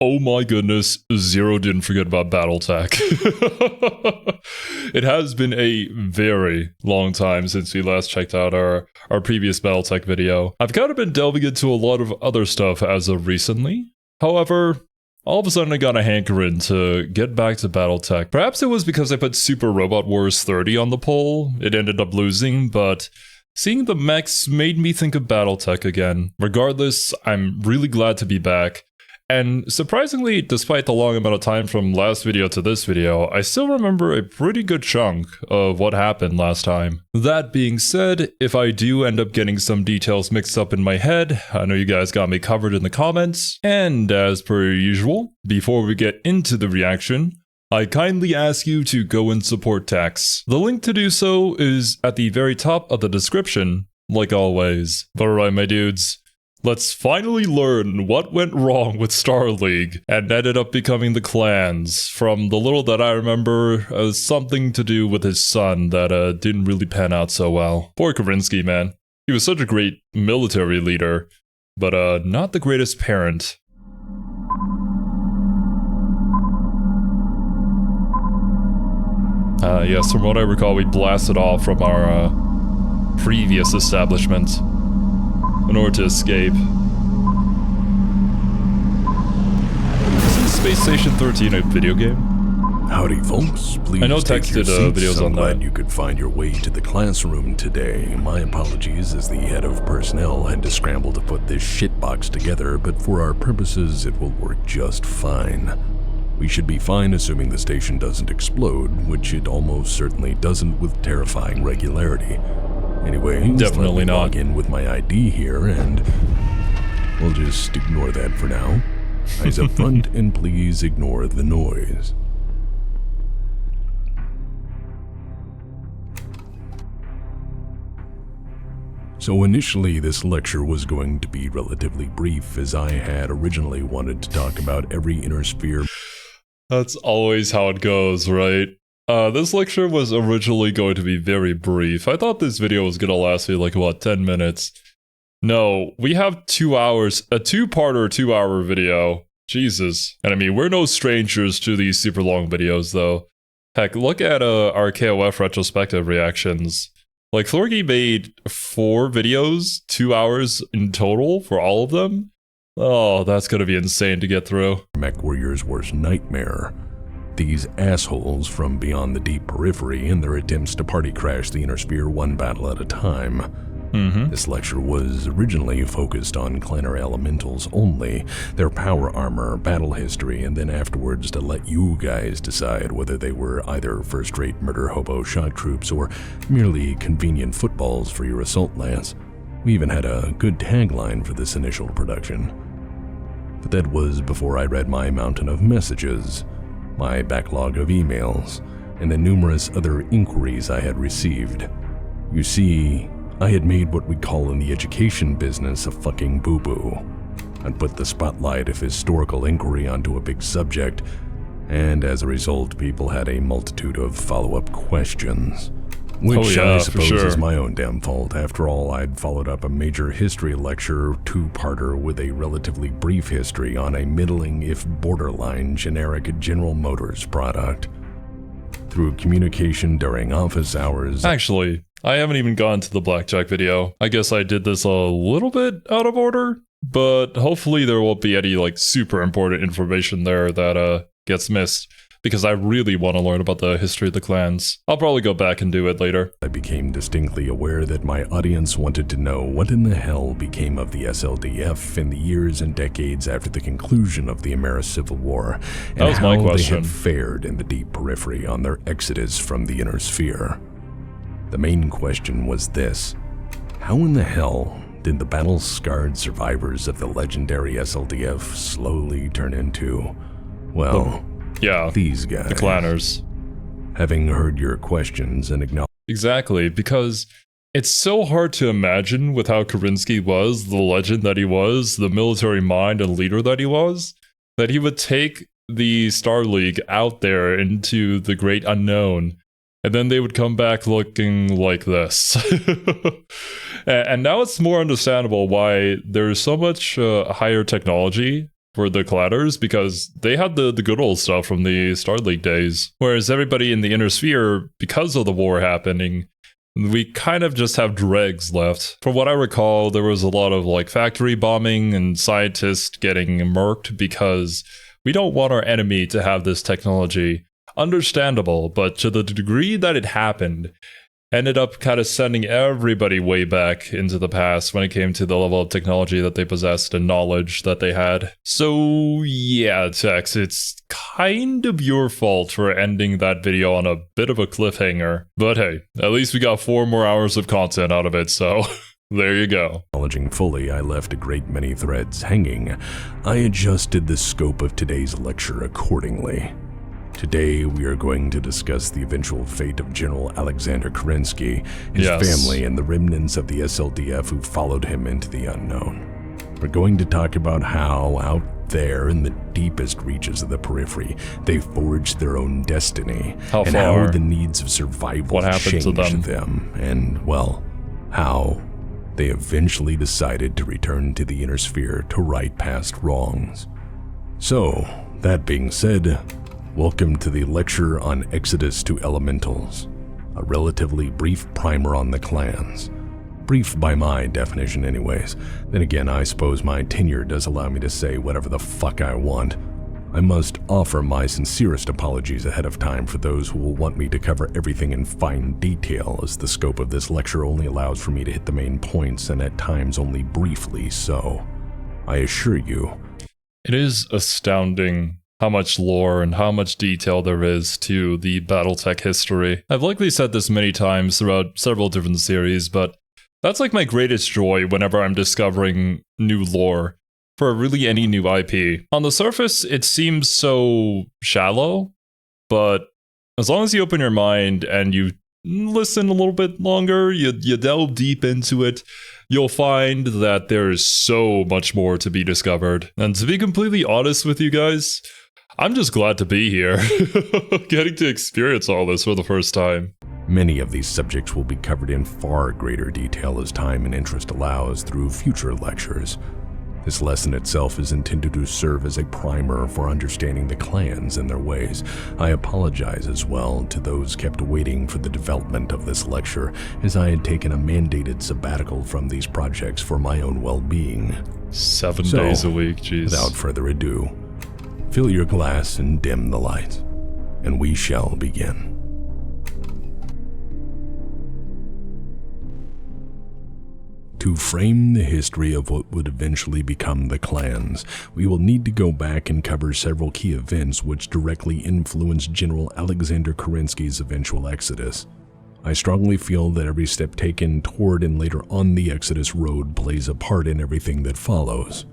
Oh my goodness, Zero didn't forget about BattleTech. It has been a very long time since we last checked out our previous BattleTech video. I've kind of been delving into a lot of other stuff as of recently. However, all of a sudden I got a hankering to get back to BattleTech. Perhaps it was because I put Super Robot Wars 30 on the poll. It ended up losing, but seeing the mechs made me think of BattleTech again. Regardless, I'm really glad to be back. And surprisingly, despite the long amount of time from last video to this video, I still remember a pretty good chunk of what happened last time. That being said, if I do end up getting some details mixed up in my head, I know you guys got me covered in the comments. And as per usual, before we get into the reaction, I kindly ask you to go and support Tex. The link to do so is at the very top of the description, like always. But alright my dudes, let's finally learn what went wrong with Star League and ended up becoming the clans. From the little that I remember, something to do with his son that didn't really pan out so well. Poor Karinsky, man. He was such a great military leader, but not the greatest parent. Yes, from what I recall, we blasted off from our previous establishment in order to escape. Isn't Space Station 13 a video game? Howdy folks, please I know Tex did videos on that. You could find your way to the classroom today. My apologies, as the head of personnel had to scramble to put this shitbox together, but for our purposes it will work just fine. We should be fine assuming the station doesn't explode, which it almost certainly doesn't with terrifying regularity. Anyway, definitely not. Log in with my ID here, and we'll just ignore that for now. Eyes up front, and please ignore the noise. So initially, this lecture was going to be relatively brief, as I had originally wanted to talk about every inner sphere. That's always how it goes, right? This lecture was originally going to be very brief. I thought this video was gonna last me like, what, 10 minutes? No, we have 2 hours, a two-parter 2-hour video. Jesus. And I mean, we're no strangers to these super long videos, though. Heck, look at our KOF retrospective reactions. Like, Thorgy made 4 videos, 2 hours in total for all of them. Oh, that's gonna be insane to get through. Mechwarrior's worst nightmare. These assholes from beyond the deep periphery in their attempts to party crash the inner sphere one battle at a time. This lecture was originally focused on Clanner elementals only, their power armor, battle history, and then afterwards to let you guys decide whether they were either first-rate murder hobo shock troops or merely convenient footballs for your assault lance. We even had a good tagline for this initial production. But that was before I read my mountain of messages, my backlog of emails, and the numerous other inquiries I had received. You see, I had made what we call in the education business a fucking boo-boo. I'd put the spotlight of historical inquiry onto a big subject, and as a result, people had a multitude of follow-up questions. Which I suppose is my own damn fault. After all, I'd followed up a major history lecture 2-parter with a relatively brief history on a middling, if borderline, generic General Motors product. Through communication during office hours... Actually, I haven't even gone to the Blackjack video. I guess I did this a little bit out of order, but hopefully there won't be any, like, super important information there that, gets missed. Because I really want to learn about the history of the clans. I'll probably go back and do it later. I became distinctly aware that my audience wanted to know what in the hell became of the SLDF in the years and decades after the conclusion of the American Civil War, and how they had fared in the deep periphery on their exodus from the inner sphere. The main question was this: how in the hell did the battle-scarred survivors of the legendary SLDF slowly turn into, well... yeah, these guys. The clanners. Having heard your questions and acknowledged... Exactly, because it's so hard to imagine with how Karinsky was, the legend that he was, the military mind and leader that he was, that he would take the Star League out there into the great unknown, and then they would come back looking like this. And now it's more understandable why there's so much higher technology for the Cladders because they had the good old stuff from the Star League days. Whereas everybody in the Inner Sphere, because of the war happening, we kind of just have dregs left. From what I recall, there was a lot of like factory bombing and scientists getting murked because we don't want our enemy to have this technology. Understandable, but to the degree that it happened, ended up kind of sending everybody way back into the past when it came to the level of technology that they possessed and knowledge that they had. So yeah, Tex, it's kind of your fault for ending that video on a bit of a cliffhanger. But hey, at least we got 4 more hours of content out of it, so there you go. Acknowledging fully I left a great many threads hanging, I adjusted the scope of today's lecture accordingly. Today, we are going to discuss the eventual fate of General Alexander Kerensky, his family, and the remnants of the SLDF who followed him into the unknown. We're going to talk about how, out there in the deepest reaches of the periphery, they forged their own destiny, how the needs of survival changed them, and, well, how they eventually decided to return to the Inner Sphere to right past wrongs. So, that being said, welcome to the lecture on Exodus to Elementals, a relatively brief primer on the clans. Brief by my definition anyways. Then again, I suppose my tenure does allow me to say whatever the fuck I want. I must offer my sincerest apologies ahead of time for those who will want me to cover everything in fine detail, as the scope of this lecture only allows for me to hit the main points and at times only briefly so. I assure you, it is astounding how much lore and how much detail there is to the BattleTech history. I've likely said this many times throughout several different series, but that's like my greatest joy whenever I'm discovering new lore for really any new IP. On the surface, it seems so shallow, but as long as you open your mind and you listen a little bit longer, you delve deep into it, you'll find that there is so much more to be discovered. And to be completely honest with you guys, I'm just glad to be here, getting to experience all this for the first time. Many of these subjects will be covered in far greater detail as time and interest allows through future lectures. This lesson itself is intended to serve as a primer for understanding the clans and their ways. I apologize as well to those kept waiting for the development of this lecture, as I had taken a mandated sabbatical from these projects for my own well-being. 7 days a week, jeez. Without further ado, fill your glass and dim the lights, and we shall begin. To frame the history of what would eventually become the clans, we will need to go back and cover several key events which directly influenced General Alexander Kerensky's eventual exodus. I strongly feel that every step taken toward and later on the Exodus road plays a part in everything that follows.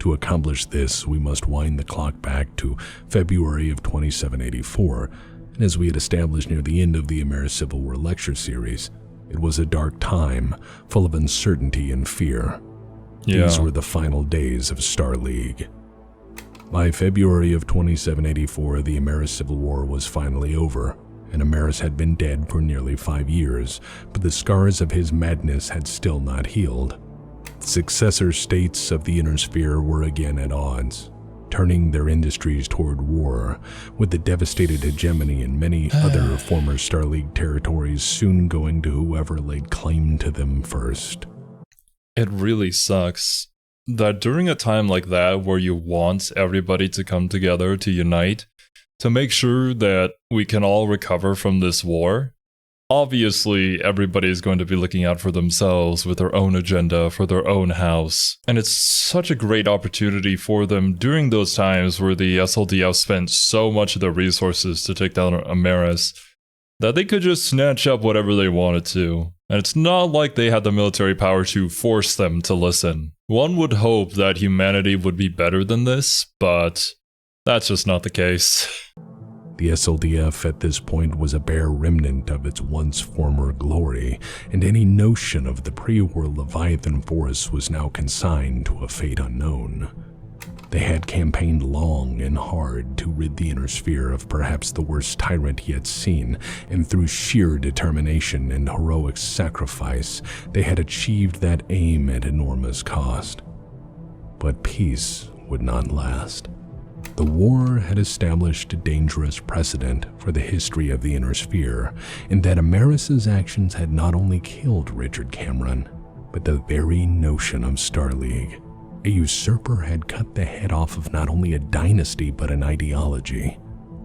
To accomplish this, we must wind the clock back to February of 2784, and as we had established near the end of the Ameris Civil War lecture series, it was a dark time, full of uncertainty and fear. These were the final days of Star League. By February of 2784, the Ameris Civil War was finally over, and Ameris had been dead for nearly 5 years, but the scars of his madness had still not healed. The successor states of the Inner Sphere were again at odds, turning their industries toward war, with the devastated hegemony in many other former Star League territories soon going to whoever laid claim to them first. It really sucks that during a time like that where you want everybody to come together to unite, to make sure that we can all recover from this war, obviously everybody is going to be looking out for themselves with their own agenda for their own house. And it's such a great opportunity for them during those times where the SLDF spent so much of their resources to take down Ameris that they could just snatch up whatever they wanted to. And it's not like they had the military power to force them to listen. One would hope that humanity would be better than this, but that's just not the case. The SLDF at this point was a bare remnant of its once former glory, and any notion of the pre-war Leviathan force was now consigned to a fate unknown. They had campaigned long and hard to rid the Inner Sphere of perhaps the worst tyrant he had seen, and through sheer determination and heroic sacrifice, they had achieved that aim at enormous cost. But peace would not last. The war had established a dangerous precedent for the history of the Inner Sphere, in that Ameris' actions had not only killed Richard Cameron, but the very notion of Star League. A usurper had cut the head off of not only a dynasty but an ideology.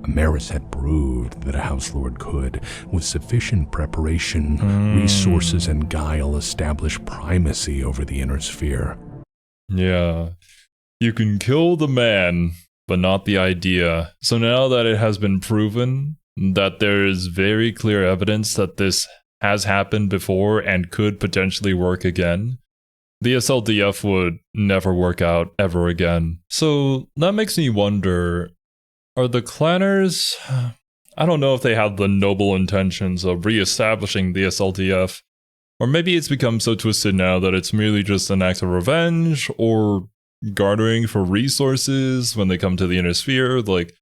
Ameris had proved that a House Lord could, with sufficient preparation, resources, and guile, establish primacy over the Inner Sphere. Yeah. You can kill the man, but not the idea. So now that it has been proven that there is very clear evidence that this has happened before and could potentially work again, the SLDF would never work out ever again. So that makes me wonder, are the clanners, I don't know if they have the noble intentions of re-establishing the SLDF, or maybe it's become so twisted now that it's merely just an act of revenge or garnering for resources when they come to the Inner Sphere. Like,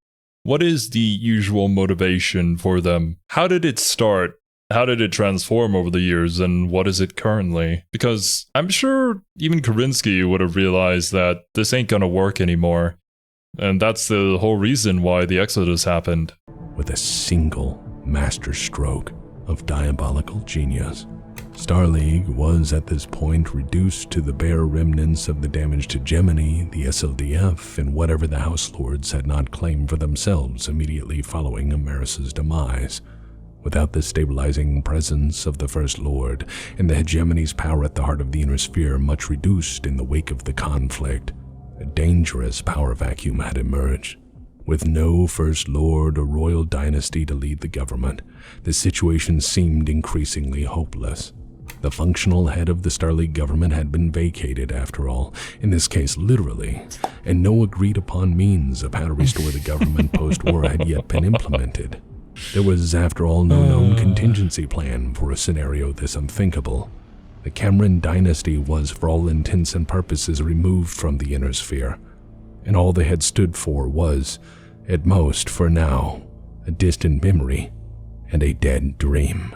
what is the usual motivation for them? How did it start? How did it transform over the years, and what is it currently? Because I'm sure even Kerensky would have realized that this ain't gonna work anymore. And that's the whole reason why the Exodus happened. With a single masterstroke of diabolical genius, Star League was at this point reduced to the bare remnants of the damaged hegemony, the SLDF, and whatever the House Lords had not claimed for themselves immediately following Ameris' demise. Without the stabilizing presence of the First Lord, and the hegemony's power at the heart of the Inner Sphere much reduced in the wake of the conflict, a dangerous power vacuum had emerged. With no First Lord or royal dynasty to lead the government, the situation seemed increasingly hopeless. The functional head of the Star League government had been vacated, after all, in this case literally, and no agreed-upon means of how to restore the government post-war had yet been implemented. There was, after all, no known contingency plan for a scenario this unthinkable. The Cameron dynasty was, for all intents and purposes, removed from the Inner Sphere, and all they had stood for was, at most for now, a distant memory and a dead dream.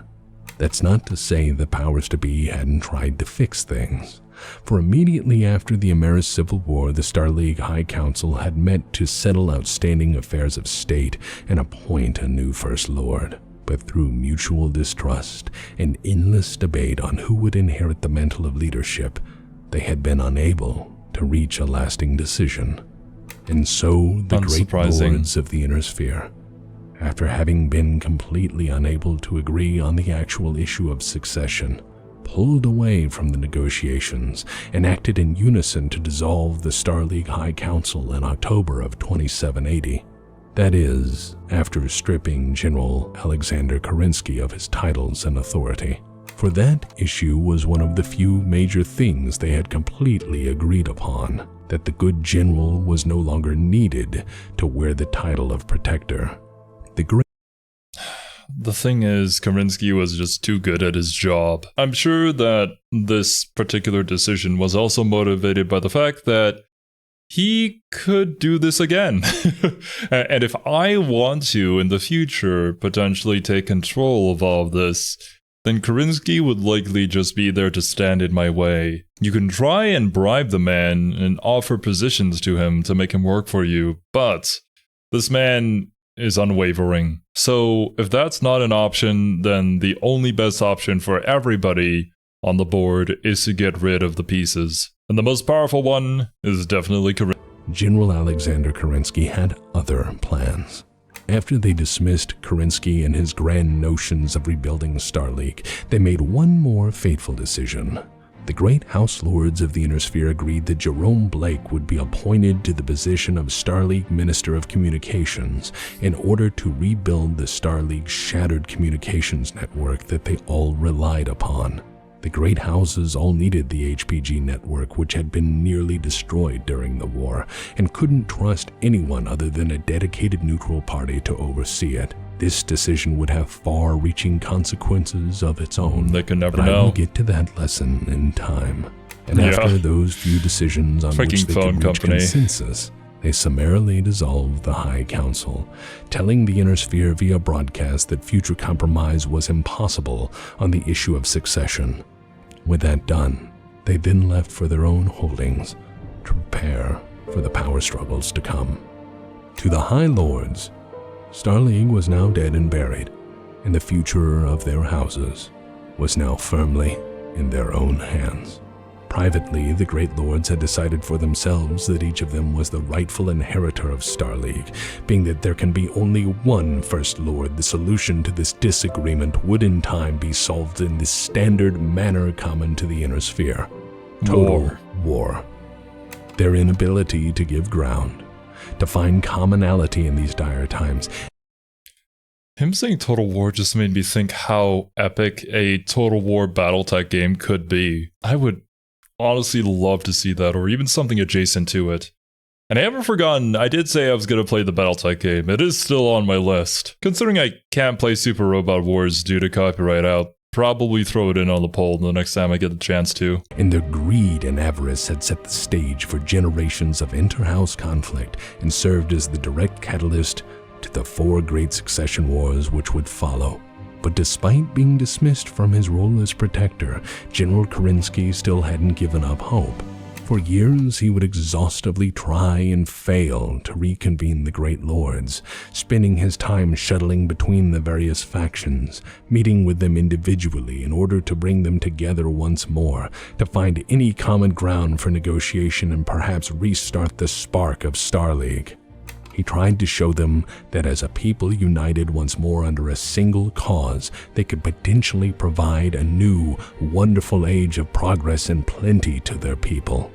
That's not to say the powers to be hadn't tried to fix things, for immediately after the Ameris Civil War, the Star League High Council had met to settle outstanding affairs of state and appoint a new First Lord. But through mutual distrust and endless debate on who would inherit the mantle of leadership, they had been unable to reach a lasting decision. And so the great lords of the Inner Sphere, after having been completely unable to agree on the actual issue of succession, pulled away from the negotiations and acted in unison to dissolve the Star League High Council in October of 2780. That is, after stripping General Alexander Kerensky of his titles and authority. For that issue was one of the few major things they had completely agreed upon, that the good general was no longer needed to wear the title of protector. The thing is, Kerensky was just too good at his job. I'm sure that this particular decision was also motivated by the fact that he could do this again. And if I want to, in the future, potentially take control of all of this, then Kerensky would likely just be there to stand in my way. You can try and bribe the man and offer positions to him to make him work for you, but this man is unwavering. So if that's not an option, then the only best option for everybody on the board is to get rid of the pieces. And the most powerful one is definitely Kerensky. General Alexander Kerensky had other plans. After they dismissed Kerensky and his grand notions of rebuilding Star League, they made one more fateful decision. The great House Lords of the Inner Sphere agreed that Jerome Blake would be appointed to the position of Star League Minister of Communications in order to rebuild the Star League's shattered communications network that they all relied upon. The great houses all needed the HPG network, which had been nearly destroyed during the war, and couldn't trust anyone other than a dedicated neutral party to oversee it. This decision would have far-reaching consequences of its own. They could never but know. I will get to that lesson in time. And after those few decisions on which they could reach consensus, they summarily dissolved the High Council, telling the Inner Sphere via broadcast that future compromise was impossible on the issue of succession. With that done, they then left for their own holdings to prepare for the power struggles to come. To the High Lords, Star League was now dead and buried, and the future of their houses was now firmly in their own hands. Privately, the Great Lords had decided for themselves that each of them was the rightful inheritor of Star League, being that there can be only one First Lord. The solution to this disagreement would in time be solved in the standard manner common to the Inner Sphere. Total war. Their inability to give ground, to find commonality in these dire times. Him saying Total War just made me think how epic a Total War BattleTech game could be. I would honestly love to see that, or even something adjacent to it. And I haven't forgotten, I did say I was going to play the BattleTech game. It is still on my list. Considering I can't play Super Robot Wars due to copyright, I'll probably throw it in on the poll the next time I get the chance to. And their greed and avarice had set the stage for generations of inter-house conflict and served as the direct catalyst to the 4 great succession wars which would follow. But despite being dismissed from his role as protector, General Kerensky still hadn't given up hope. For years, he would exhaustively try and fail to reconvene the Great Lords, spending his time shuttling between the various factions, meeting with them individually in order to bring them together once more, to find any common ground for negotiation and perhaps restart the spark of Star League. He tried to show them that as a people united once more under a single cause, they could potentially provide a new, wonderful age of progress and plenty to their people.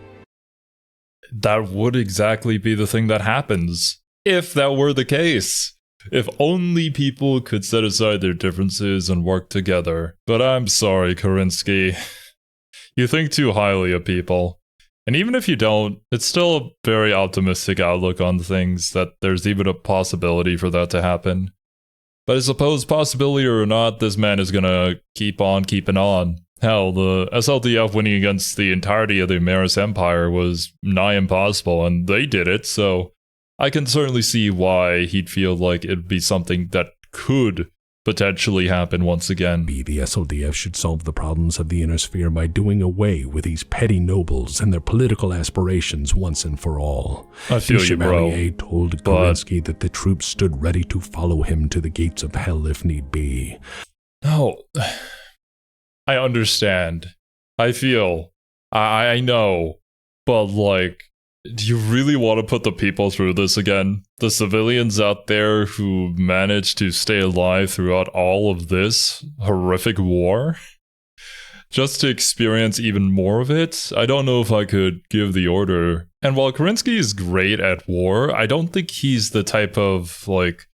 That would exactly be the thing that happens, if that were the case. If only people could set aside their differences and work together. But I'm sorry, Kerensky. You think too highly of people. And even if you don't, it's still a very optimistic outlook on things that there's even a possibility for that to happen. But I suppose, possibility or not, this man is gonna keep on keeping on. Hell, the SLDF winning against the entirety of the Ameris Empire was nigh impossible, and they did it, so I can certainly see why he'd feel like it'd be something that could potentially happen once again. The SLDF should solve the problems of the Inner Sphere by doing away with these petty nobles and their political aspirations once and for all. I feel you, bro. Chevalier told Kerensky that the troops stood ready to follow him to the gates of hell if need be. No, I understand. I feel. I know. But like, do you really want to put the people through this again? The civilians out there who managed to stay alive throughout all of this horrific war? Just to experience even more of it? I don't know if I could give the order. And while Kerensky is great at war, I don't think he's the type of, like,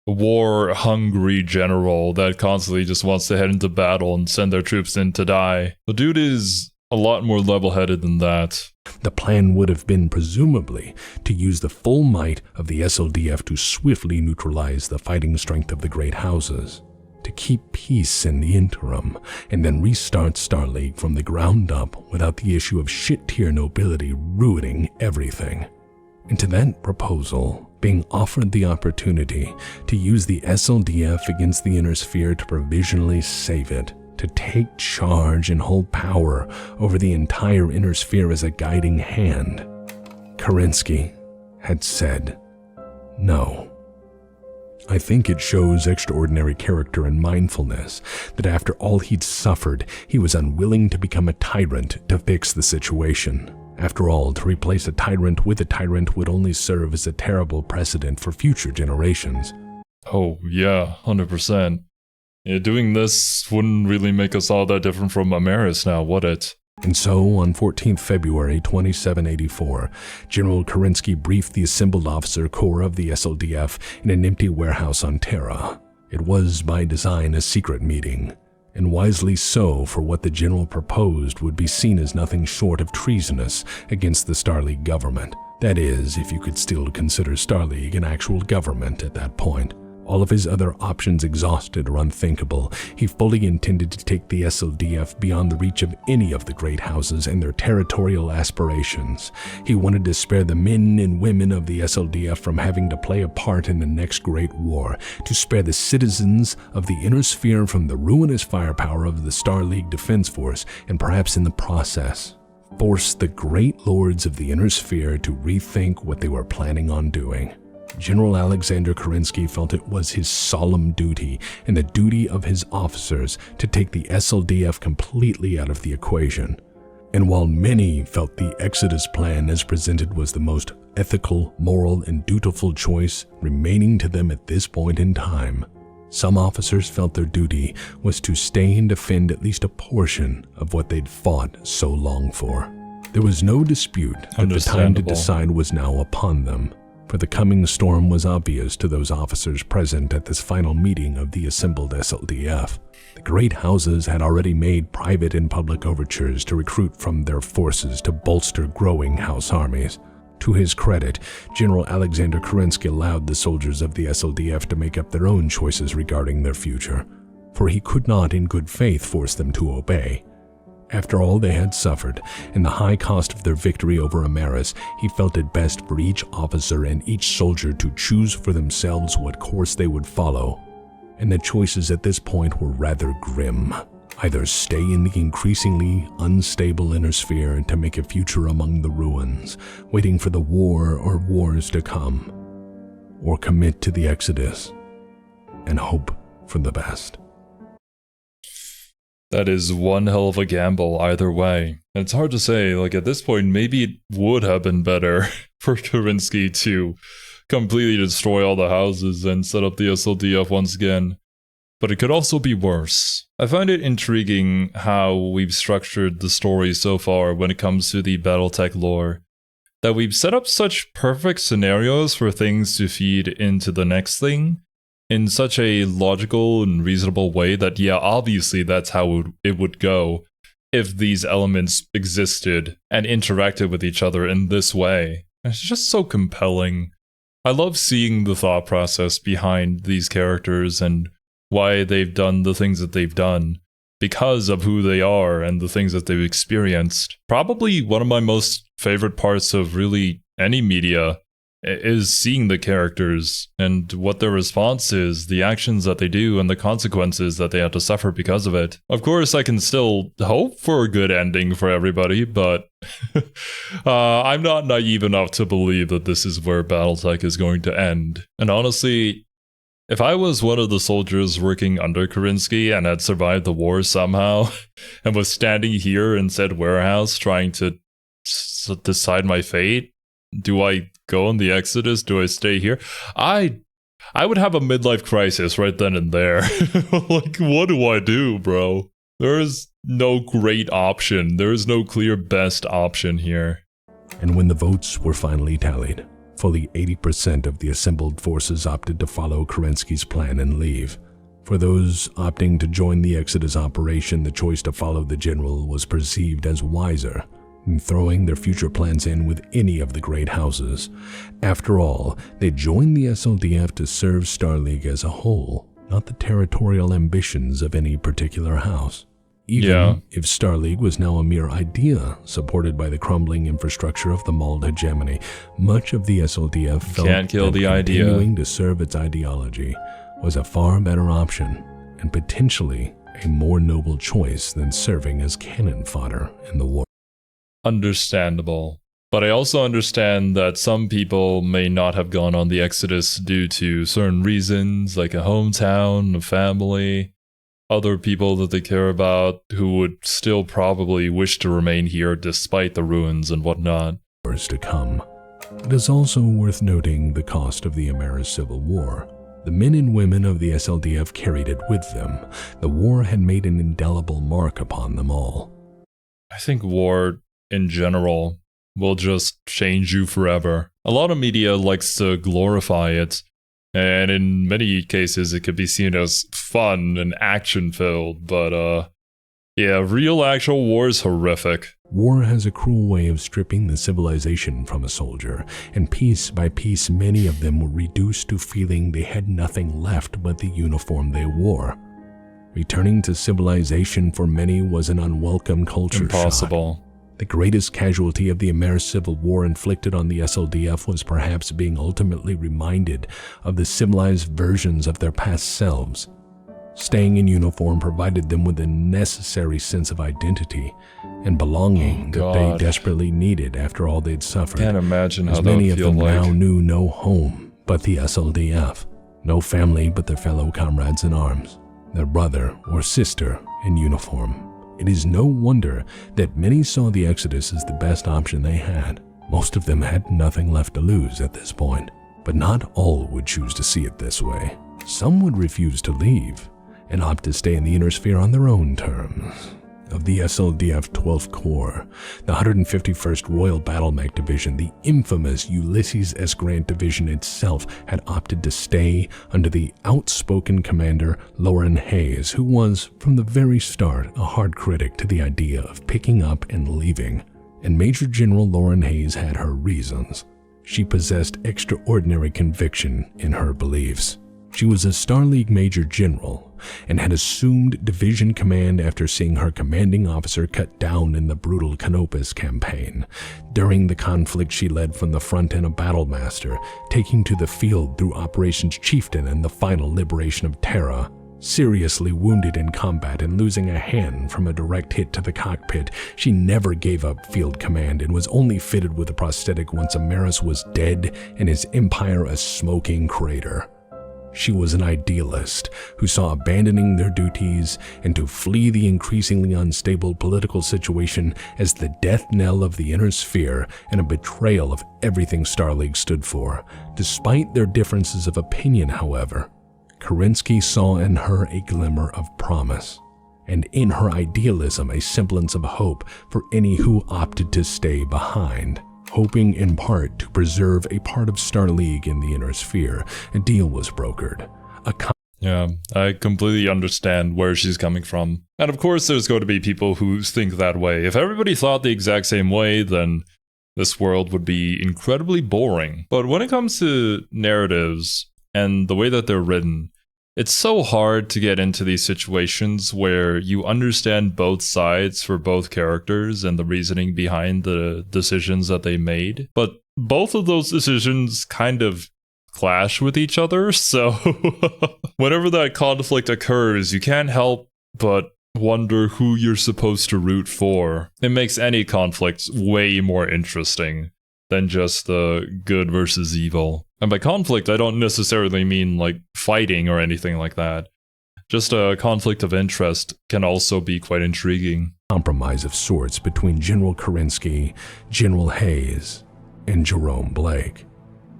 war-hungry general that constantly just wants to head into battle and send their troops in to die. The dude is a lot more level-headed than that. The plan would have been, presumably, to use the full might of the SLDF to swiftly neutralize the fighting strength of the great houses, to keep peace in the interim, and then restart Star League from the ground up without the issue of shit-tier nobility ruining everything. And to that proposal, being offered the opportunity to use the SLDF against the Inner Sphere to provisionally save it, to take charge and hold power over the entire Inner Sphere as a guiding hand, Kerensky had said no. I think it shows extraordinary character and mindfulness that after all he'd suffered, he was unwilling to become a tyrant to fix the situation. After all, to replace a tyrant with a tyrant would only serve as a terrible precedent for future generations. Oh yeah, 100%. Yeah, doing this wouldn't really make us all that different from Ameris now, would it? And so, on 14th February 2784, General Kerensky briefed the assembled officer corps of the SLDF in an empty warehouse on Terra. It was, by design, a secret meeting, and wisely so, for what the general proposed would be seen as nothing short of treasonous against the Star League government. That is, if you could still consider Star League an actual government at that point. All of his other options exhausted or unthinkable, he fully intended to take the SLDF beyond the reach of any of the great houses and their territorial aspirations. He wanted to spare the men and women of the SLDF from having to play a part in the next great war, to spare the citizens of the Inner Sphere from the ruinous firepower of the Star League Defense Force, and perhaps in the process, forced the great lords of the Inner Sphere to rethink what they were planning on doing. General Alexander Kerensky felt it was his solemn duty and the duty of his officers to take the SLDF completely out of the equation. And while many felt the Exodus plan as presented was the most ethical, moral, and dutiful choice remaining to them at this point in time, some officers felt their duty was to stay and defend at least a portion of what they'd fought so long for. There was no dispute that the time to decide was now upon them, for the coming storm was obvious to those officers present at this final meeting of the assembled SLDF. The great houses had already made private and public overtures to recruit from their forces to bolster growing house armies. To his credit, General Alexander Kerensky allowed the soldiers of the SLDF to make up their own choices regarding their future, for he could not in good faith force them to obey. After all they had suffered, and the high cost of their victory over Amaris, he felt it best for each officer and each soldier to choose for themselves what course they would follow. And the choices at this point were rather grim. Either stay in the increasingly unstable Inner Sphere to make a future among the ruins, waiting for the war or wars to come, or commit to the Exodus and hope for the best. That is one hell of a gamble either way. And it's hard to say, like at this point, maybe it would have been better for Kerensky to completely destroy all the houses and set up the SLDF once again. But it could also be worse. I find it intriguing how we've structured the story so far when it comes to the BattleTech lore. That we've set up such perfect scenarios for things to feed into the next thing in such a logical and reasonable way that, yeah, obviously that's how it would go if these elements existed and interacted with each other in this way. It's just so compelling. I love seeing the thought process behind these characters and why they've done the things that they've done because of who they are and the things that they've experienced. Probably one of my most favorite parts of really any media is seeing the characters and what their response is, the actions that they do, and the consequences that they have to suffer because of it. Of course, I can still hope for a good ending for everybody, but I'm not naive enough to believe that this is where BattleTech is going to end. And honestly, if I was one of the soldiers working under Kerensky and had survived the war somehow, and was standing here in said warehouse trying to decide my fate, do I go on the Exodus? Do I stay here? I would have a midlife crisis right then and there. Like, what do I do, bro? There is no great option. There is no clear best option here. And when the votes were finally tallied, fully 80% of the assembled forces opted to follow Kerensky's plan and leave. For those opting to join the Exodus operation, the choice to follow the general was perceived as wiser, throwing their future plans in with any of the great houses. After all, they joined the SLDF to serve Star League as a whole, not the territorial ambitions of any particular house. Even if Star League was now a mere idea supported by the crumbling infrastructure of the Mauled hegemony, much of the SLDF felt that continuing to serve its ideology was a far better option and potentially a more noble choice than serving as cannon fodder in the war. Understandable. But I also understand that some people may not have gone on the Exodus due to certain reasons, like a hometown, a family, other people that they care about who would still probably wish to remain here despite the ruins and whatnot. To come. It is also worth noting the cost of the Amaris Civil War. The men and women of the SLDF carried it with them. The war had made an indelible mark upon them all. I think war in general will just change you forever. A lot of media likes to glorify it, and in many cases it could be seen as fun and action-filled, but yeah, real actual war is horrific. War has a cruel way of stripping the civilization from a soldier, and piece by piece many of them were reduced to feeling they had nothing left but the uniform they wore. Returning to civilization for many was an unwelcome culture shock. The greatest casualty of the Amaris Civil War inflicted on the SLDF was perhaps being ultimately reminded of the civilized versions of their past selves. Staying in uniform provided them with a necessary sense of identity and belonging that they desperately needed after all they'd suffered. Can't imagine how as many of them now knew no home but the SLDF, no family but their fellow comrades in arms, their brother or sister in uniform. It is no wonder that many saw the Exodus as the best option they had. Most of them had nothing left to lose at this point, but not all would choose to see it this way. Some would refuse to leave and opt to stay in the Inner Sphere on their own terms. Of the SLDF 12th Corps, the 151st Royal Battle Mech Division, the infamous Ulysses S. Grant Division itself, had opted to stay under the outspoken commander Lauren Hayes, who was, from the very start, a hard critic to the idea of picking up and leaving. And Major General Lauren Hayes had her reasons. She possessed extraordinary conviction in her beliefs. She was a Star League Major General and had assumed division command after seeing her commanding officer cut down in the brutal Canopus campaign. During the conflict she led from the front and a battle master, taking to the field through Operations Chieftain and the final liberation of Terra. Seriously wounded in combat and losing a hand from a direct hit to the cockpit, she never gave up field command and was only fitted with a prosthetic once Amaris was dead and his empire a smoking crater. She was an idealist who saw abandoning their duties and to flee the increasingly unstable political situation as the death knell of the Inner Sphere and a betrayal of everything Star League stood for. Despite their differences of opinion, however, Kerensky saw in her a glimmer of promise, and in her idealism a semblance of hope for any who opted to stay behind. Hoping in part to preserve a part of Star League in the Inner Sphere, a deal was brokered. Yeah, I completely understand where she's coming from. And of course there's going to be people who think that way. If everybody thought the exact same way, then this world would be incredibly boring. But when it comes to narratives and the way that they're written, it's so hard to get into these situations where you understand both sides for both characters and the reasoning behind the decisions that they made. But both of those decisions kind of clash with each other, so whenever that conflict occurs, you can't help but wonder who you're supposed to root for. It makes any conflict way more interesting than just the good versus evil. And by conflict, I don't necessarily mean like fighting or anything like that. Just a conflict of interest can also be quite intriguing. Compromise of sorts between General Kerensky, General Hayes, and Jerome Blake.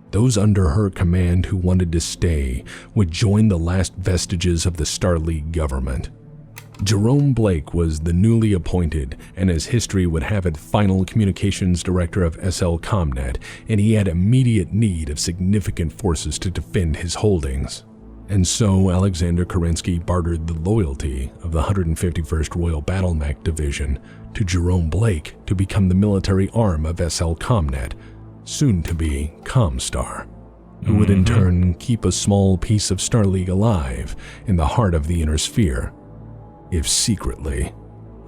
Those under her command who wanted to stay would join the last vestiges of the Star League government. Jerome Blake was the newly appointed, and as history would have it, final communications director of SL Comnet, and he had immediate need of significant forces to defend his holdings. And so Alexander Kerensky bartered the loyalty of the 151st Royal Battle Mech Division to Jerome Blake to become the military arm of SL Comnet, soon to be Comstar, who would in turn keep a small piece of Star League alive in the heart of the Inner Sphere, if secretly.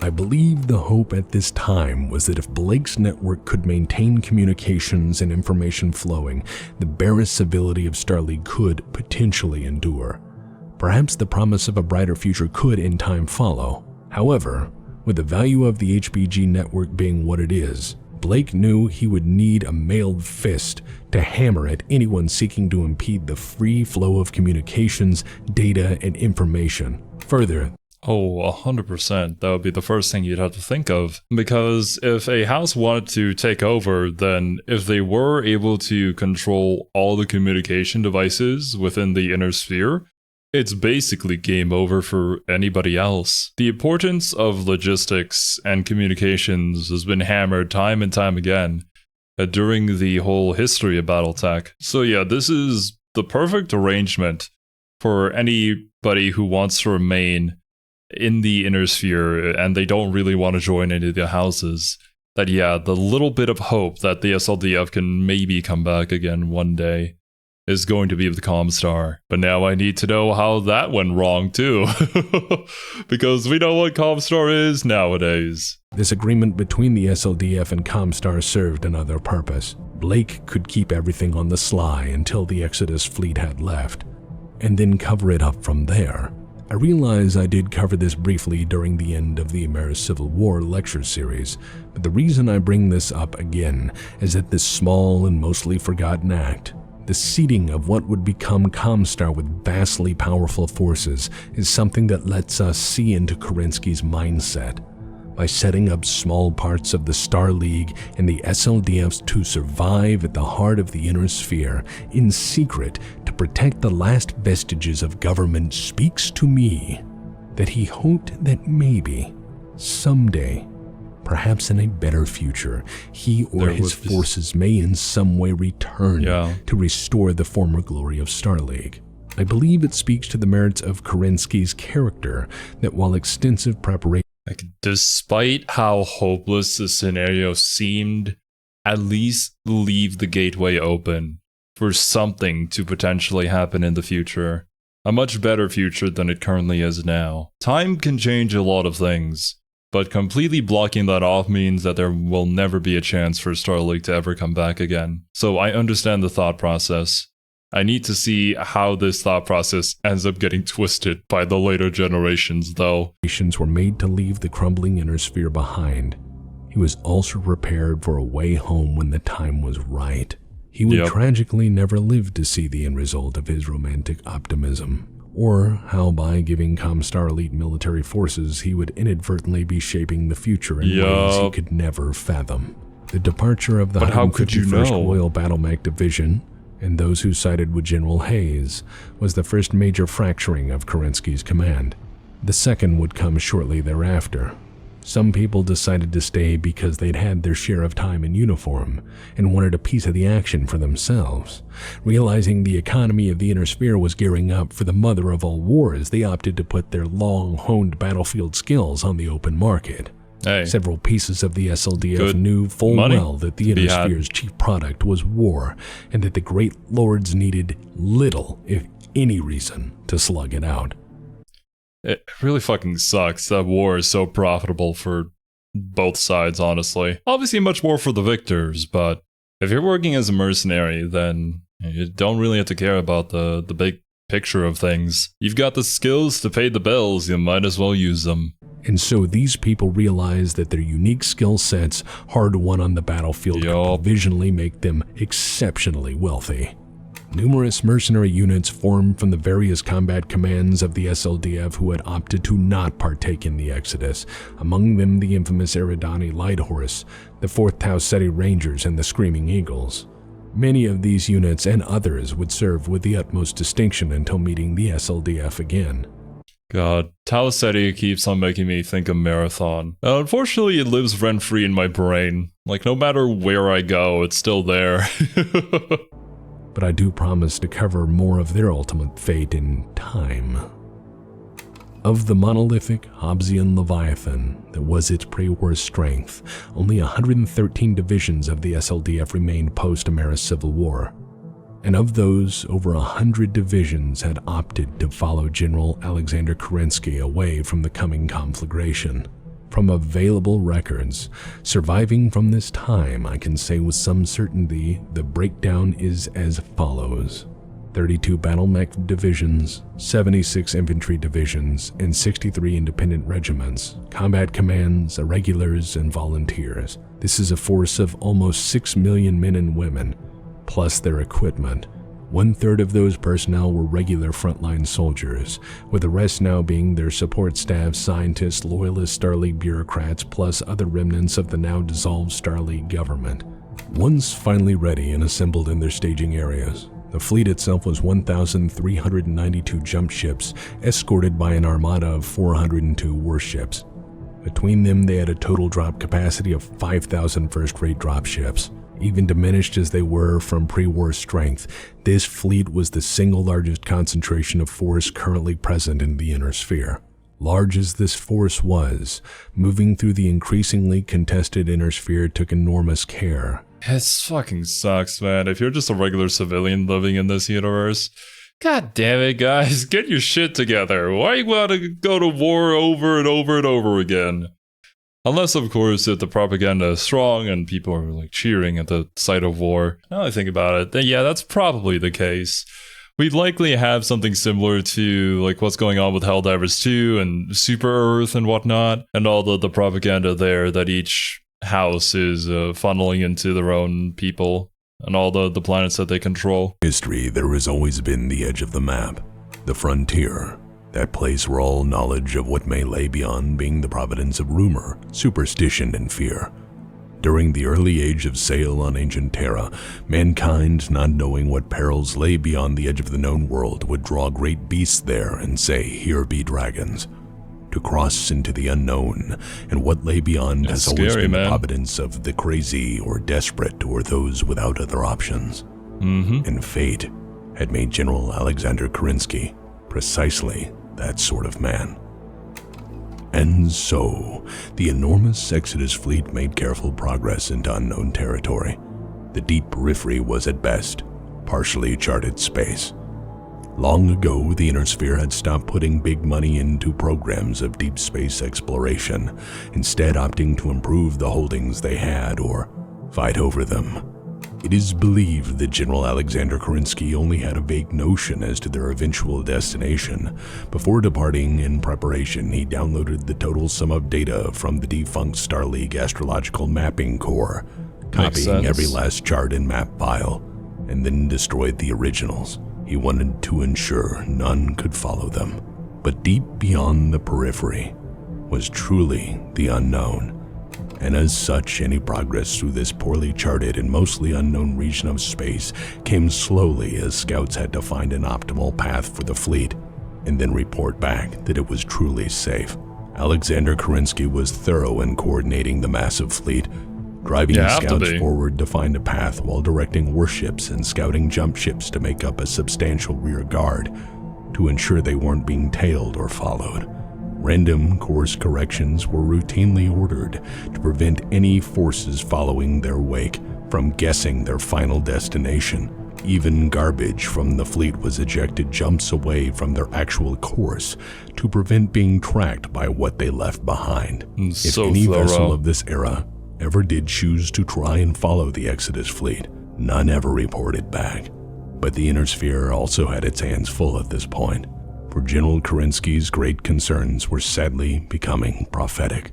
I believe the hope at this time was that if Blake's network could maintain communications and information flowing, the barest civility of Star League could potentially endure. Perhaps the promise of a brighter future could in time follow. However, with the value of the HBG network being what it is, Blake knew he would need a mailed fist to hammer at anyone seeking to impede the free flow of communications, data, and information. Further, Oh, 100%. That would be the first thing you'd have to think of. Because if a house wanted to take over, then if they were able to control all the communication devices within the Inner Sphere, it's basically game over for anybody else. The importance of logistics and communications has been hammered time and time again during the whole history of BattleTech. So yeah, this is the perfect arrangement for anybody who wants to remain in the Inner Sphere and they don't really want to join any of the houses. That yeah, the little bit of hope that the SLDF can maybe come back again one day is going to be with Comstar. But now I need to know how that went wrong too. Because we know what Comstar is nowadays. This agreement between the SLDF and Comstar served another purpose. Blake could keep everything on the sly until the Exodus fleet had left, and then cover it up from there. I realize I did cover this briefly during the end of the American Civil War lecture series, but the reason I bring this up again is that this small and mostly forgotten act, the seeding of what would become Comstar with vastly powerful forces, is something that lets us see into Kerensky's mindset. By setting up small parts of the Star League and the SLDFs to survive at the heart of the Inner Sphere, in secret to protect the last vestiges of government, speaks to me that he hoped that maybe, someday, perhaps in a better future, he or his forces may in some way return to restore the former glory of Star League. I believe it speaks to the merits of Kerensky's character that while extensive preparation, despite how hopeless the scenario seemed, at least leave the gateway open for something to potentially happen in the future. A much better future than it currently is now. Time can change a lot of things, but completely blocking that off means that there will never be a chance for Star League to ever come back again. So I understand the thought process. I need to see how this thought process ends up getting twisted by the later generations, though. Were made to leave the crumbling Inner Sphere behind. He was also prepared for a way home when the time was right. He would tragically never live to see the end result of his romantic optimism, or how by giving Comstar elite military forces he would inadvertently be shaping the future in ways he could never fathom. The departure of the 151st Royal Battle Mech Division, and those who sided with General Hayes, was the first major fracturing of Kerensky's command. The second would come shortly thereafter. Some people decided to stay because they'd had their share of time in uniform and wanted a piece of the action for themselves. Realizing the economy of the Inner Sphere was gearing up for the mother of all wars, they opted to put their long-honed battlefield skills on the open market. Several pieces of the SLDF knew full well that the Inner Sphere's chief product was war, and that the great lords needed little, if any reason, to slug it out. It really fucking sucks that war is so profitable for both sides, honestly. Obviously much more for the victors, but if you're working as a mercenary, then you don't really have to care about the big picture of things. You've got the skills to pay the bills, you might as well use them. And so these people realized that their unique skill sets, hard won on the battlefield, could provisionally make them exceptionally wealthy. Numerous mercenary units formed from the various combat commands of the SLDF who had opted to not partake in the Exodus, among them the infamous Eridani Light Horse, the 4th Tau Ceti Rangers, and the Screaming Eagles. Many of these units and others would serve with the utmost distinction until meeting the SLDF again. God, Tau Ceti keeps on making me think of Marathon. Unfortunately, it lives rent-free in my brain. Like, no matter where I go, it's still there. But I do promise to cover more of their ultimate fate in time. Of the monolithic Hobbesian Leviathan that was its pre-war strength, only 113 divisions of the SLDF remained post-American Civil War. And of those, over 100 divisions had opted to follow General Alexander Kerensky away from the coming conflagration. From available records, surviving from this time, I can say with some certainty the breakdown is as follows: 32 battle mech divisions, 76 infantry divisions, and 63 independent regiments, combat commands, irregulars, and volunteers. This is a force of almost 6 million men and women, plus their equipment. 1/3 of those personnel were regular frontline soldiers, with the rest now being their support staff, scientists, loyalist Star League bureaucrats, plus other remnants of the now dissolved Star League government. Once finally ready and assembled in their staging areas, the fleet itself was 1,392 jump ships, escorted by an armada of 402 warships. Between them, they had a total drop capacity of 5,000 first-rate dropships. Even diminished as they were from pre-war strength, this fleet was the single largest concentration of force currently present in the Inner Sphere. Large as this force was, moving through the increasingly contested Inner Sphere took enormous care. It fucking sucks, man. If you're just a regular civilian living in this universe, god damn it, guys, get your shit together. Why you want to go to war over and over and over again? Unless, of course, if the propaganda is strong and people are like cheering at the sight of war. Now I think about it, then yeah, that's probably the case. we'd likely have something similar to like what's going on with Helldivers 2 and Super Earth and whatnot, and all the propaganda there that each house is funneling into their own people and all the planets that they control. History, there has always been the edge of the map, the frontier, that place where all knowledge of what may lay beyond being the providence of rumor, superstition, and fear. During the early age of sail on ancient Terra, mankind, not knowing what perils lay beyond the edge of the known world, would draw great beasts there and say, "Here be dragons." To cross into the unknown, and what lay beyond has always been the providence of the crazy or desperate or those without other options. And fate had made General Alexander Kerensky precisely that sort of man. And so, the enormous Exodus fleet made careful progress into unknown territory. The deep periphery was at best partially charted space. Long ago, the Inner Sphere had stopped putting big money into programs of deep space exploration, instead opting to improve the holdings they had or fight over them. It is believed that General Alexander Kerensky only had a vague notion as to their eventual destination. Before departing, in preparation, he downloaded the total sum of data from the defunct Star League Astrological Mapping Corps, copying every last chart and map file, and then destroyed the originals. He wanted to ensure none could follow them. But deep beyond the periphery was truly the unknown. And as such, any progress through this poorly charted and mostly unknown region of space came slowly, as scouts had to find an optimal path for the fleet and then report back that it was truly safe. Alexander Kerensky was thorough in coordinating the massive fleet, driving scouts forward to find a path while directing warships and scouting jump ships to make up a substantial rear guard to ensure they weren't being tailed or followed. Random course corrections were routinely ordered to prevent any forces following their wake from guessing their final destination. Even garbage from the fleet was ejected jumps away from their actual course to prevent being tracked by what they left behind. If any vessel of this era ever did choose to try and follow the Exodus fleet, none ever reported back. But the Inner Sphere also had its hands full at this point, for General Kerensky's great concerns were sadly becoming prophetic.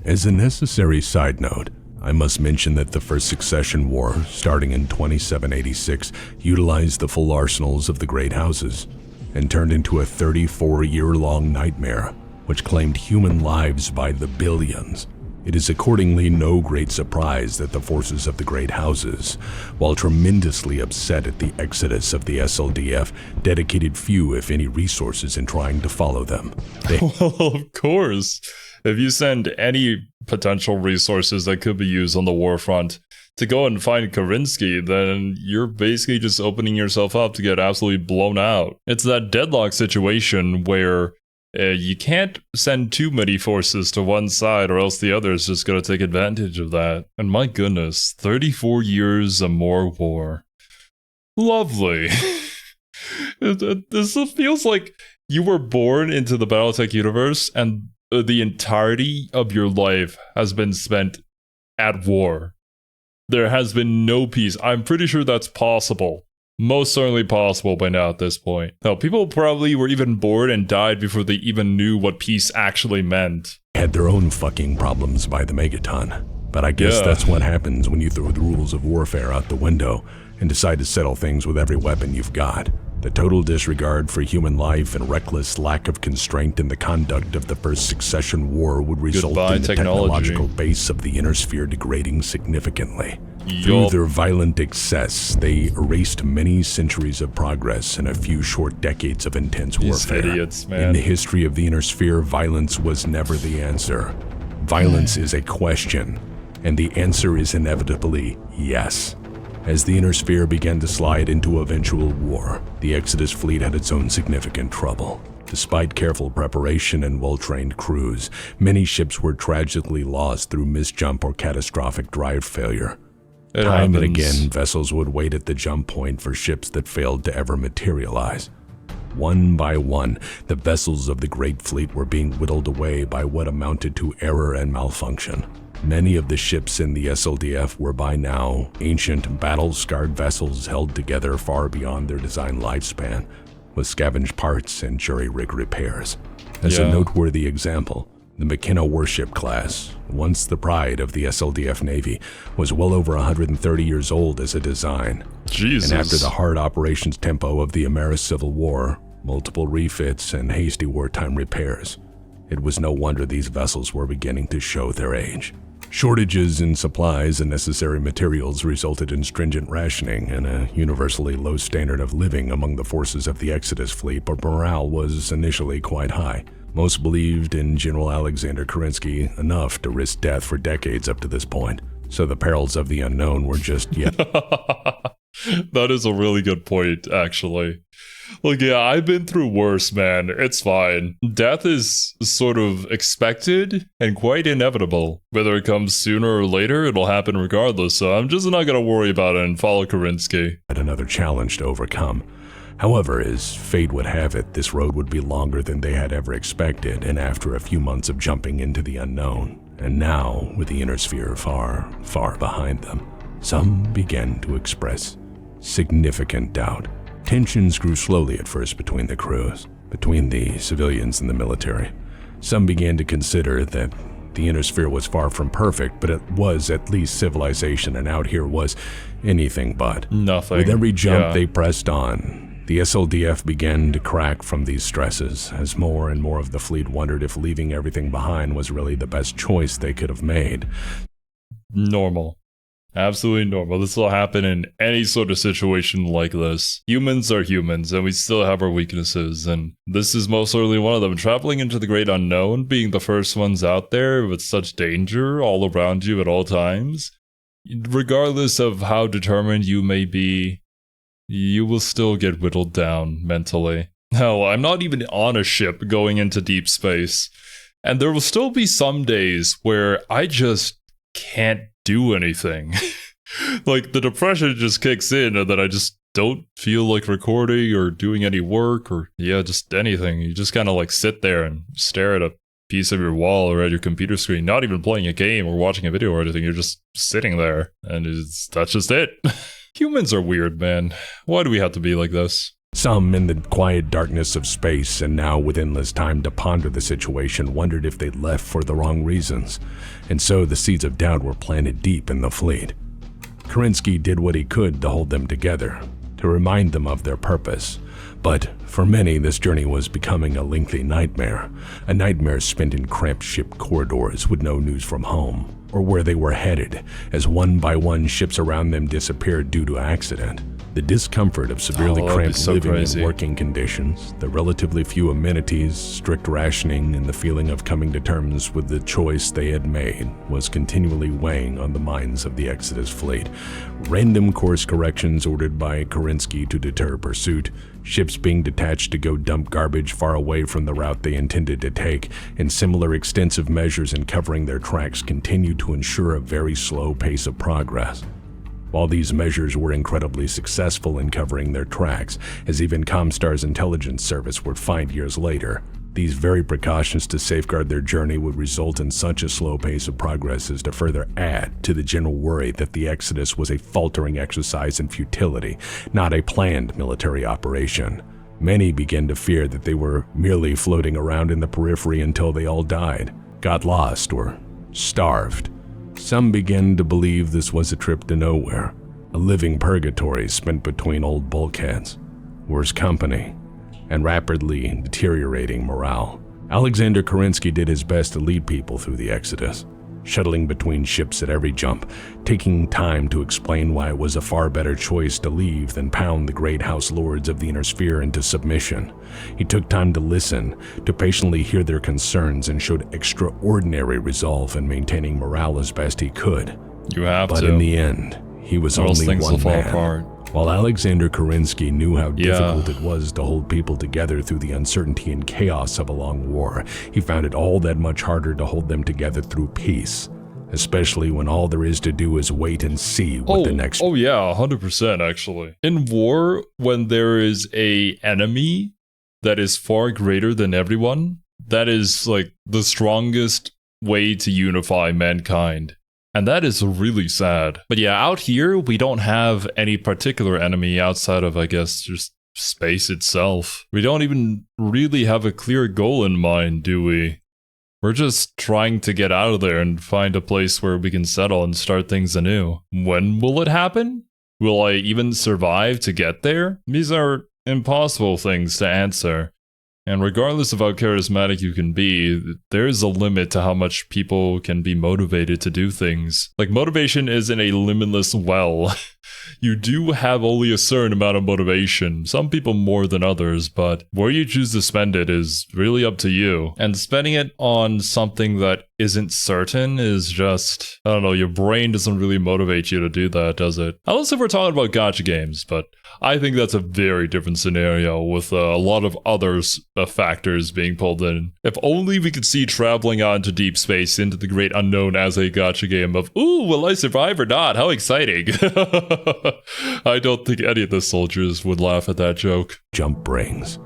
As a necessary side note, I must mention that the First Succession War, starting in 2786, utilized the full arsenals of the Great Houses and turned into a 34-year-long nightmare, which claimed human lives by the billions. It is accordingly no great surprise that the forces of the Great Houses, while tremendously upset at the exodus of the SLDF, dedicated few, if any, resources in trying to follow them. Well, of course. If you send any potential resources that could be used on the war front to go and find Kerensky, then you're basically just opening yourself up to get absolutely blown out. It's that deadlock situation where you can't send too many forces to one side or else the other is just going to take advantage of that. And my goodness, 34 years of more war. Lovely. This feels like you were born into the BattleTech universe and the entirety of your life has been spent at war. There has been no peace. I'm pretty sure that's possible. Most certainly possible by now at this point. Hell, people probably were even bored and died before they even knew what peace actually meant. Had their own fucking problems by the megaton. But I guess that's what happens when you throw the rules of warfare out the window and decide to settle things with every weapon you've got. The total disregard for human life and reckless lack of constraint in the conduct of the First Succession War would result in the technological base of the Inner Sphere degrading significantly. Through their violent excess, they erased many centuries of progress and a few short decades of intense warfare. Idiots, man. In the history of the Inner Sphere, violence was never the answer. Violence is a question, and the answer is inevitably yes. As the Inner Sphere began to slide into eventual war, the Exodus fleet had its own significant trouble. Despite careful preparation and well-trained crews, many ships were tragically lost through misjump or catastrophic drive failure. Time and again, vessels would wait at the jump point for ships that failed to ever materialize. One by one, the vessels of the Great Fleet were being whittled away by what amounted to error and malfunction. Many of the ships in the SLDF were by now ancient, battle-scarred vessels held together far beyond their design lifespan, with scavenged parts and jury-rig repairs. As a noteworthy example, the McKenna warship class, once the pride of the SLDF Navy, was well over 130 years old as a design. Jesus. And after the hard operations tempo of the Ameris Civil War, multiple refits and hasty wartime repairs, it was no wonder these vessels were beginning to show their age. Shortages in supplies and necessary materials resulted in stringent rationing and a universally low standard of living among the forces of the Exodus fleet, but morale was initially quite high. Most believed in General Alexander Kerensky enough to risk death for decades up to this point, so the perils of the unknown were just yet. That is a really good point, actually. Like, yeah, I've been through worse, man. It's fine. Death is sort of expected and quite inevitable. Whether it comes sooner or later, it'll happen regardless, so I'm just not gonna worry about it and follow Kerensky. Another challenge to overcome. However, as fate would have it, this road would be longer than they had ever expected, and after a few months of jumping into the unknown, and now with the inner sphere far, far behind them, some began to express significant doubt. Tensions grew slowly at first between the crews, between the civilians and the military. Some began to consider that the inner sphere was far from perfect, but it was at least civilization, and out here was anything but. Nothing. With every jump they pressed on, the SLDF began to crack from these stresses, as more and more of the fleet wondered if leaving everything behind was really the best choice they could have made. Normal. Absolutely normal. This will happen in any sort of situation like this. Humans are humans, and we still have our weaknesses, and this is most certainly one of them. Traveling into the great unknown, being the first ones out there with such danger all around you at all times, regardless of how determined you may be, you will still get whittled down mentally. Hell, I'm not even on a ship going into deep space, and there will still be some days where I just can't do anything. Like, the depression just kicks in, and then I just don't feel like recording or doing any work or, just anything. You just kind of like sit there and stare at a piece of your wall or at your computer screen, not even playing a game or watching a video or anything. You're just sitting there, and that's just it. Humans are weird, man. Why do we have to be like this? Some, in the quiet darkness of space and now with endless time to ponder the situation, wondered if they'd left for the wrong reasons, and so the seeds of doubt were planted deep in the fleet. Kerensky did what he could to hold them together, to remind them of their purpose, but for many this journey was becoming a lengthy nightmare, a nightmare spent in cramped ship corridors with no news from home, or where they were headed, as one by one ships around them disappeared due to accident. The discomfort of severely cramped living and working conditions, the relatively few amenities, strict rationing, and the feeling of coming to terms with the choice they had made was continually weighing on the minds of the Exodus fleet. Random course corrections ordered by Kerensky to deter pursuit, ships being detached to go dump garbage far away from the route they intended to take, and similar extensive measures in covering their tracks continued to ensure a very slow pace of progress. While these measures were incredibly successful in covering their tracks, as even Comstar's intelligence service would find years later, these very precautions to safeguard their journey would result in such a slow pace of progress as to further add to the general worry that the Exodus was a faltering exercise in futility, not a planned military operation. Many began to fear that they were merely floating around in the periphery until they all died, got lost, or starved. Some began to believe this was a trip to nowhere, a living purgatory spent between old bulkheads, worse company, and rapidly deteriorating morale. Alexander Kerensky did his best to lead people through the Exodus, shuttling between ships at every jump, taking time to explain why it was a far better choice to leave than pound the great house lords of the inner sphere into submission. He took time to listen, to patiently hear their concerns, and showed extraordinary resolve in maintaining morale as best he could. You have to. But in the end, he was only one man. Apart. While Alexander Kerensky knew how difficult it was to hold people together through the uncertainty and chaos of a long war, he found it all that much harder to hold them together through peace, especially when all there is to do is wait and see what the next... Oh yeah, 100% actually. In war, when there is a enemy that is far greater than everyone, that is like the strongest way to unify mankind. And that is really sad. But yeah, out here, we don't have any particular enemy outside of, I guess, just space itself. We don't even really have a clear goal in mind, do we? We're just trying to get out of there and find a place where we can settle and start things anew. When will it happen? Will I even survive to get there? These are impossible things to answer. And regardless of how charismatic you can be, there is a limit to how much people can be motivated to do things. Like, motivation isn't a limitless well. You do have only a certain amount of motivation, some people more than others, but where you choose to spend it is really up to you. And spending it on something that isn't certain is just, I don't know, your brain doesn't really motivate you to do that, does it? Unless if we're talking about gacha games, but I think that's a very different scenario with a lot of other factors being pulled in. If only we could see traveling out into deep space, into the great unknown as a gacha game of, ooh, will I survive or not? How exciting. I don't think any of the soldiers would laugh at that joke. Jump brings.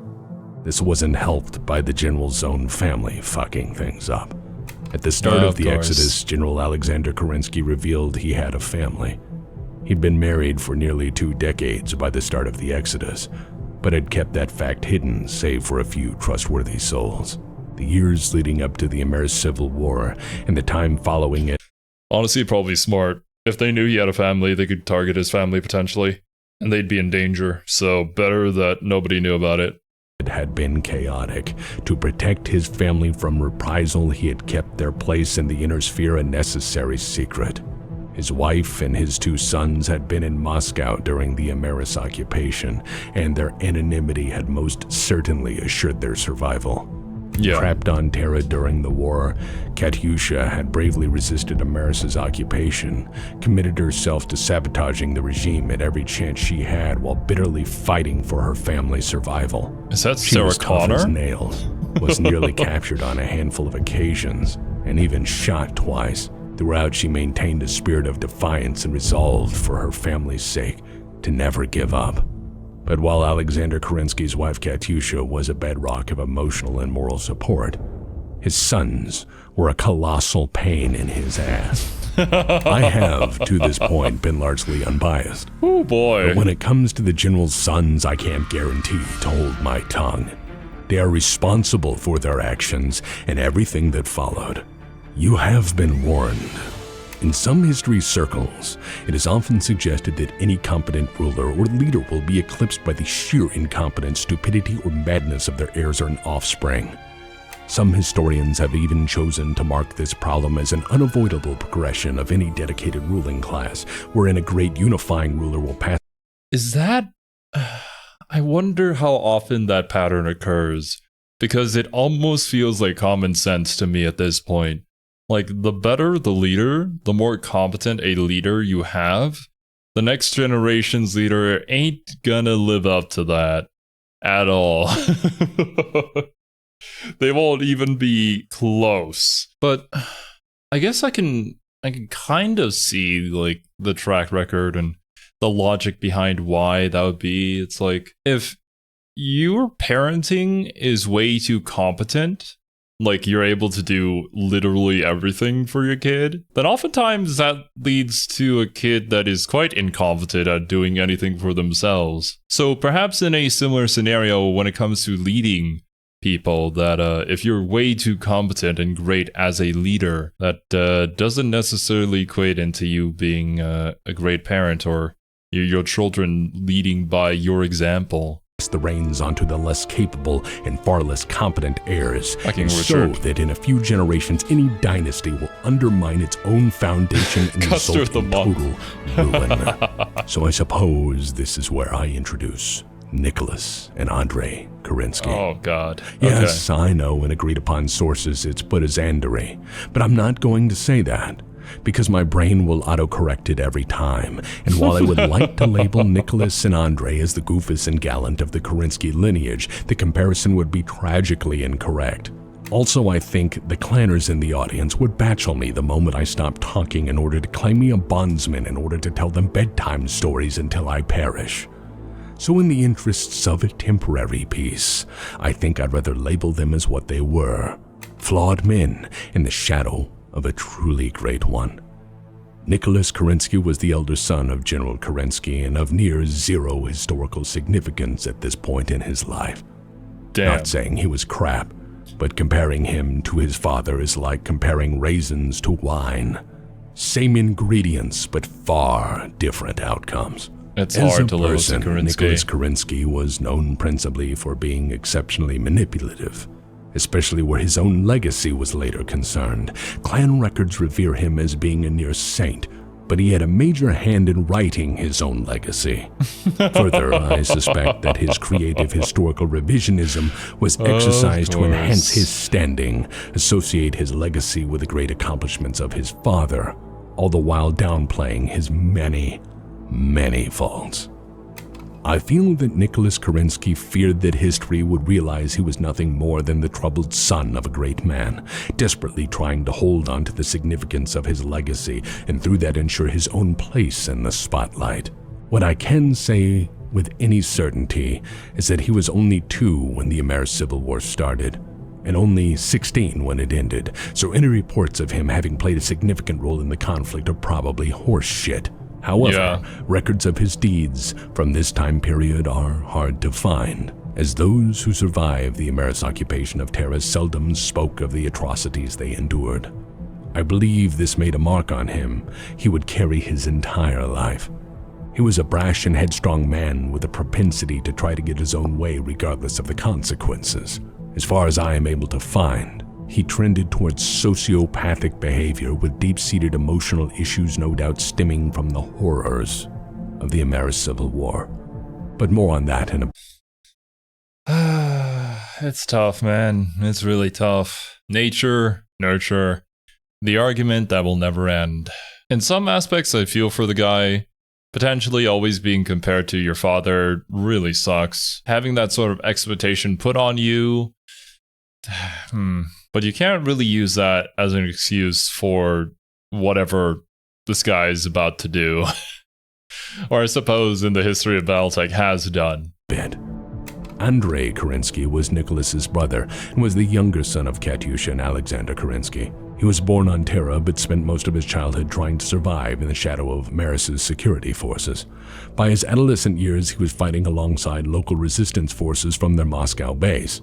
This wasn't helped by the General's own family fucking things up. At the start of the Exodus, General Alexander Kerensky revealed he had a family. He'd been married for nearly 2 decades by the start of the Exodus, but had kept that fact hidden save for a few trustworthy souls. The years leading up to the American Civil War and the time following it. Honestly, probably smart. If they knew he had a family, they could target his family potentially, and they'd be in danger, so better that nobody knew about it. It had been chaotic. To protect his family from reprisal, he had kept their place in the inner sphere a necessary secret. His wife and his 2 sons had been in Moscow during the Ameris occupation, and their anonymity had most certainly assured their survival. Yeah. Trapped on Terra during the war, Katyusha had bravely resisted Ameris' occupation, committed herself to sabotaging the regime at every chance she had while bitterly fighting for her family's survival. Is that She Sarah was tough Connor? as nails, was nearly captured on a handful of occasions, and even shot twice. Throughout, she maintained a spirit of defiance and resolved, for her family's sake, to never give up. But while Alexander Kerensky's wife Katyusha was a bedrock of emotional and moral support, his sons were a colossal pain in his ass. I have, to this point, been largely unbiased. Oh boy. But when it comes to the General's sons, I can't guarantee to hold my tongue. They are responsible for their actions and everything that followed. You have been warned. In some history circles, it is often suggested that any competent ruler or leader will be eclipsed by the sheer incompetence, stupidity, or madness of their heirs or offspring. Some historians have even chosen to mark this problem as an unavoidable progression of any dedicated ruling class, wherein a great unifying ruler will pass. Is that... I wonder how often that pattern occurs, because it almost feels like common sense to me at this point. Like, the better the leader, the more competent a leader you have, the next generation's leader ain't gonna live up to that at all. They won't even be close. But I guess I can kind of see, like, the track record and the logic behind why that would be. It's like, if your parenting is way too competent, like you're able to do literally everything for your kid, then oftentimes that leads to a kid that is quite incompetent at doing anything for themselves. So perhaps in a similar scenario when it comes to leading people, that if you're way too competent and great as a leader, that doesn't necessarily equate into you being a great parent or your children leading by your example. The reins onto the less capable and far less competent heirs, and so that in a few generations any dynasty will undermine its own foundation and result in total ruin. So I suppose this is where I introduce Nicholas and Andrei Kerensky. Oh God. Yes, okay. I know in agreed upon sources it's put as Andrei, but I'm not going to say that, because my brain will autocorrect it every time, and while I would like to label Nicholas and Andrei as the goofus and gallant of the Kerensky lineage, the comparison would be tragically incorrect. Also, I think the clanners in the audience would bachelor me the moment I stopped talking in order to claim me a bondsman in order to tell them bedtime stories until I perish. So in the interests of a temporary peace, I think I'd rather label them as what they were: flawed men in the shadow of a truly great one. Nicholas Kerensky was the elder son of General Kerensky and of near zero historical significance at this point in his life. Damn. Not saying he was crap, but comparing him to his father is like comparing raisins to wine. Same ingredients, but far different outcomes. It's As hard a to lose person, to Kerensky. Nicholas Kerensky was known principally for being exceptionally manipulative, especially where his own legacy was later concerned. Clan records revere him as being a near saint, but he had a major hand in writing his own legacy. Further, I suspect that his creative historical revisionism was exercised to enhance his standing, associate his legacy with the great accomplishments of his father, all the while downplaying his many faults. I feel that Nicholas Kerensky feared that history would realize he was nothing more than the troubled son of a great man, desperately trying to hold on to the significance of his legacy and through that ensure his own place in the spotlight. What I can say with any certainty is that he was only 2 when the American Civil War started, and only 16 when it ended, so any reports of him having played a significant role in the conflict are probably horse shit. However, records of his deeds from this time period are hard to find, as those who survived the American occupation of Terra seldom spoke of the atrocities they endured. I believe this made a mark on him he would carry his entire life. He was a brash and headstrong man with a propensity to try to get his own way regardless of the consequences. As far as I am able to find, he trended towards sociopathic behavior with deep-seated emotional issues no doubt stemming from the horrors of the American Civil War. But more on that in a... It's tough, man. It's really tough. Nature, nurture, the argument that will never end. In some aspects, I feel for the guy. Potentially always being compared to your father really sucks. Having that sort of expectation put on you... But you can't really use that as an excuse for whatever this guy is about to do. Or I suppose in the history of BattleTech has done. Andrei Kerensky was Nicholas's brother and was the younger son of Katyusha and Alexander Kerensky. He was born on Terra but spent most of his childhood trying to survive in the shadow of Maris's security forces. By his adolescent years, he was fighting alongside local resistance forces from their Moscow base.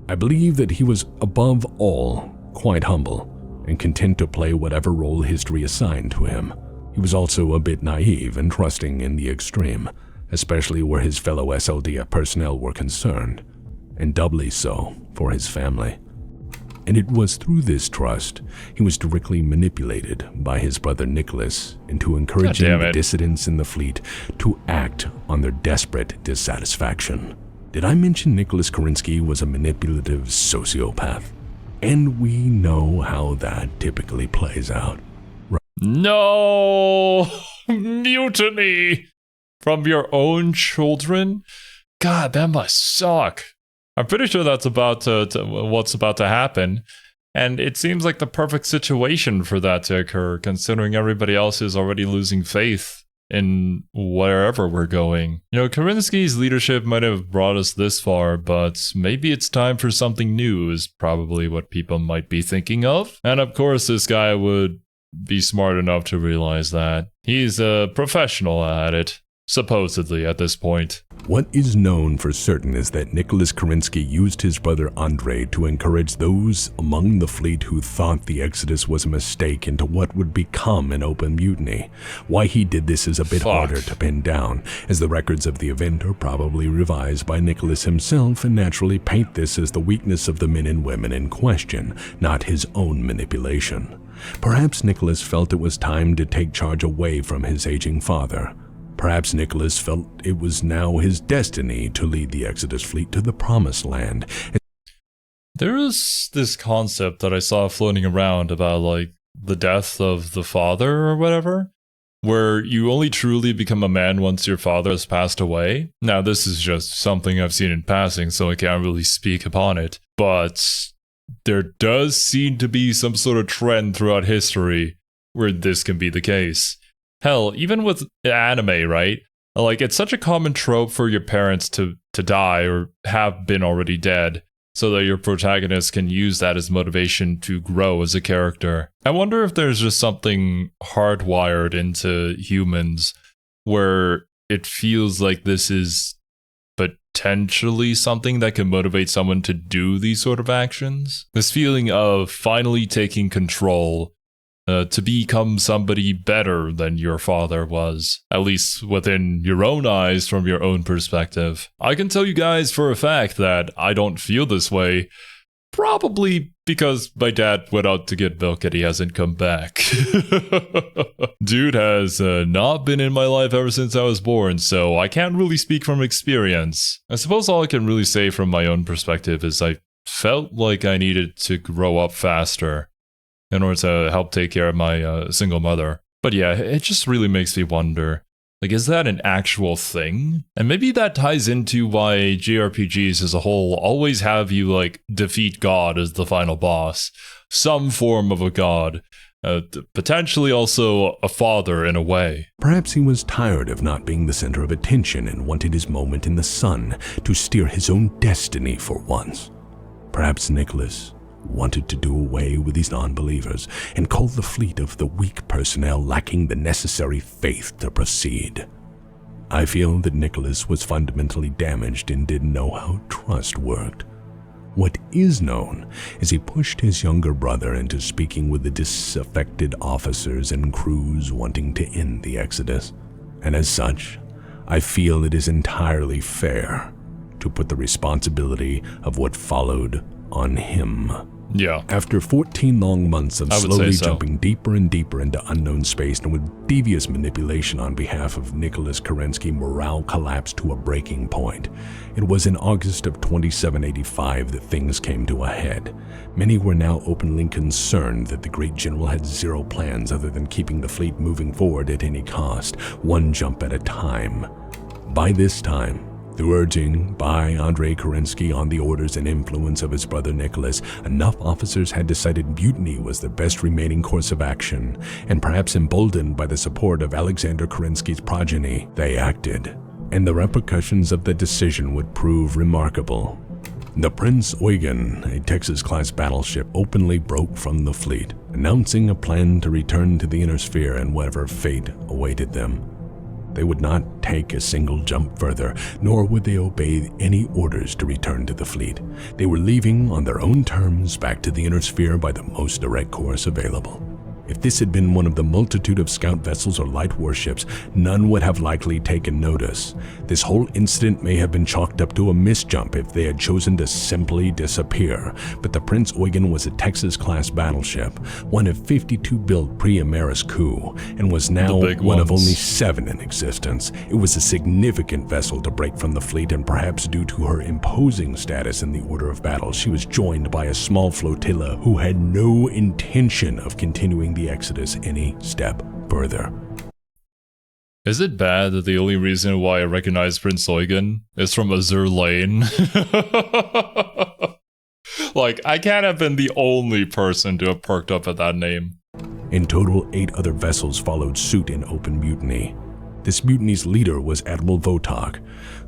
I believe that he was, above all, quite humble and content to play whatever role history assigned to him. He was also a bit naive and trusting in the extreme, especially where his fellow SLDF personnel were concerned, and doubly so for his family. And it was through this trust he was directly manipulated by his brother Nicholas into encouraging the dissidents in the fleet to act on their desperate dissatisfaction. Did I mention Nicholas Kerensky was a manipulative sociopath? And we know how that typically plays out. No! Mutiny! From your own children? God, that must suck. I'm pretty sure that's about what's about to happen. And it seems like the perfect situation for that to occur, considering everybody else is already losing faith in wherever we're going. You know, Kerensky's leadership might have brought us this far, but maybe it's time for something new is probably what people might be thinking of. And of course, this guy would be smart enough to realize that. He's a professional at it, supposedly at this point. What is known for certain is that Nicholas Kerensky used his brother Andrei to encourage those among the fleet who thought the exodus was a mistake into what would become an open mutiny. Why he did this is a bit harder to pin down, as the records of the event are probably revised by Nicholas himself and naturally paint this as the weakness of the men and women in question, not his own manipulation. Perhaps Nicholas felt it was time to take charge away from his aging father. Perhaps Nicholas felt it was now his destiny to lead the Exodus fleet to the Promised Land. There is this concept that I saw floating around about, like, the death of the father or whatever, where you only truly become a man once your father has passed away. Now, this is just something I've seen in passing, so I can't really speak upon it. But there does seem to be some sort of trend throughout history where this can be the case. Hell, even with anime, right? Like, it's such a common trope for your parents to die or have been already dead. so that your protagonist can use that as motivation to grow as a character. I wonder if there's just something hardwired into humans where it feels like this is potentially something that can motivate someone to do these sort of actions. This feeling of finally taking control to become somebody better than your father was, at least within your own eyes from your own perspective. I can tell you guys for a fact that I don't feel this way, probably because my dad went out to get milk and he hasn't come back. Dude has not been in my life ever since I was born, so I can't really speak from experience. I suppose all I can really say from my own perspective is I felt like I needed to grow up faster in order to help take care of my single mother. But yeah, it just really makes me wonder, like, is that an actual thing? And maybe that ties into why JRPGs as a whole always have you, like, defeat God as the final boss. Some form of a god. Potentially also a father in a way. Perhaps he was tired of not being the center of attention and wanted his moment in the sun to steer his own destiny for once. Perhaps Nicholas wanted to do away with these non-believers and call the fleet of the weak personnel lacking the necessary faith to proceed. I feel that Nicholas was fundamentally damaged and didn't know how trust worked. What is known is he pushed his younger brother into speaking with the disaffected officers and crews wanting to end the Exodus. And as such, I feel it is entirely fair to put the responsibility of what followed on him. Yeah. After 14 long months of slowly jumping deeper and deeper into unknown space and with devious manipulation on behalf of Nicholas Kerensky, morale collapsed to a breaking point. It was in August of 2785 that things came to a head. Many were now openly concerned that the great general had zero plans other than keeping the fleet moving forward at any cost, one jump at a time. By this time, through urging by Andrei Kerensky on the orders and influence of his brother Nicholas, enough officers had decided mutiny was the best remaining course of action, and perhaps emboldened by the support of Alexander Kerensky's progeny, they acted. And the repercussions of the decision would prove remarkable. The Prince Eugen, a Texas-class battleship, openly broke from the fleet, announcing a plan to return to the Inner Sphere and whatever fate awaited them. They would not take a single jump further, nor would they obey any orders to return to the fleet. They were leaving on their own terms back to the Inner Sphere by the most direct course available. If this had been one of the multitude of scout vessels or light warships, none would have likely taken notice. This whole incident may have been chalked up to a misjump if they had chosen to simply disappear. But the Prince Eugen was a Texas-class battleship, one of 52 built pre-Ameris coup, and was now one of only 7 in existence. It was a significant vessel to break from the fleet, and perhaps due to her imposing status in the order of battle, she was joined by a small flotilla who had no intention of continuing the Exodus any step further. Is it bad that the only reason why I recognize Prince Eugen is from Azur Lane? Like, I can't have been the only person to have perked up at that name. In total, 8 other vessels followed suit in open mutiny. This mutiny's leader was Admiral Votak,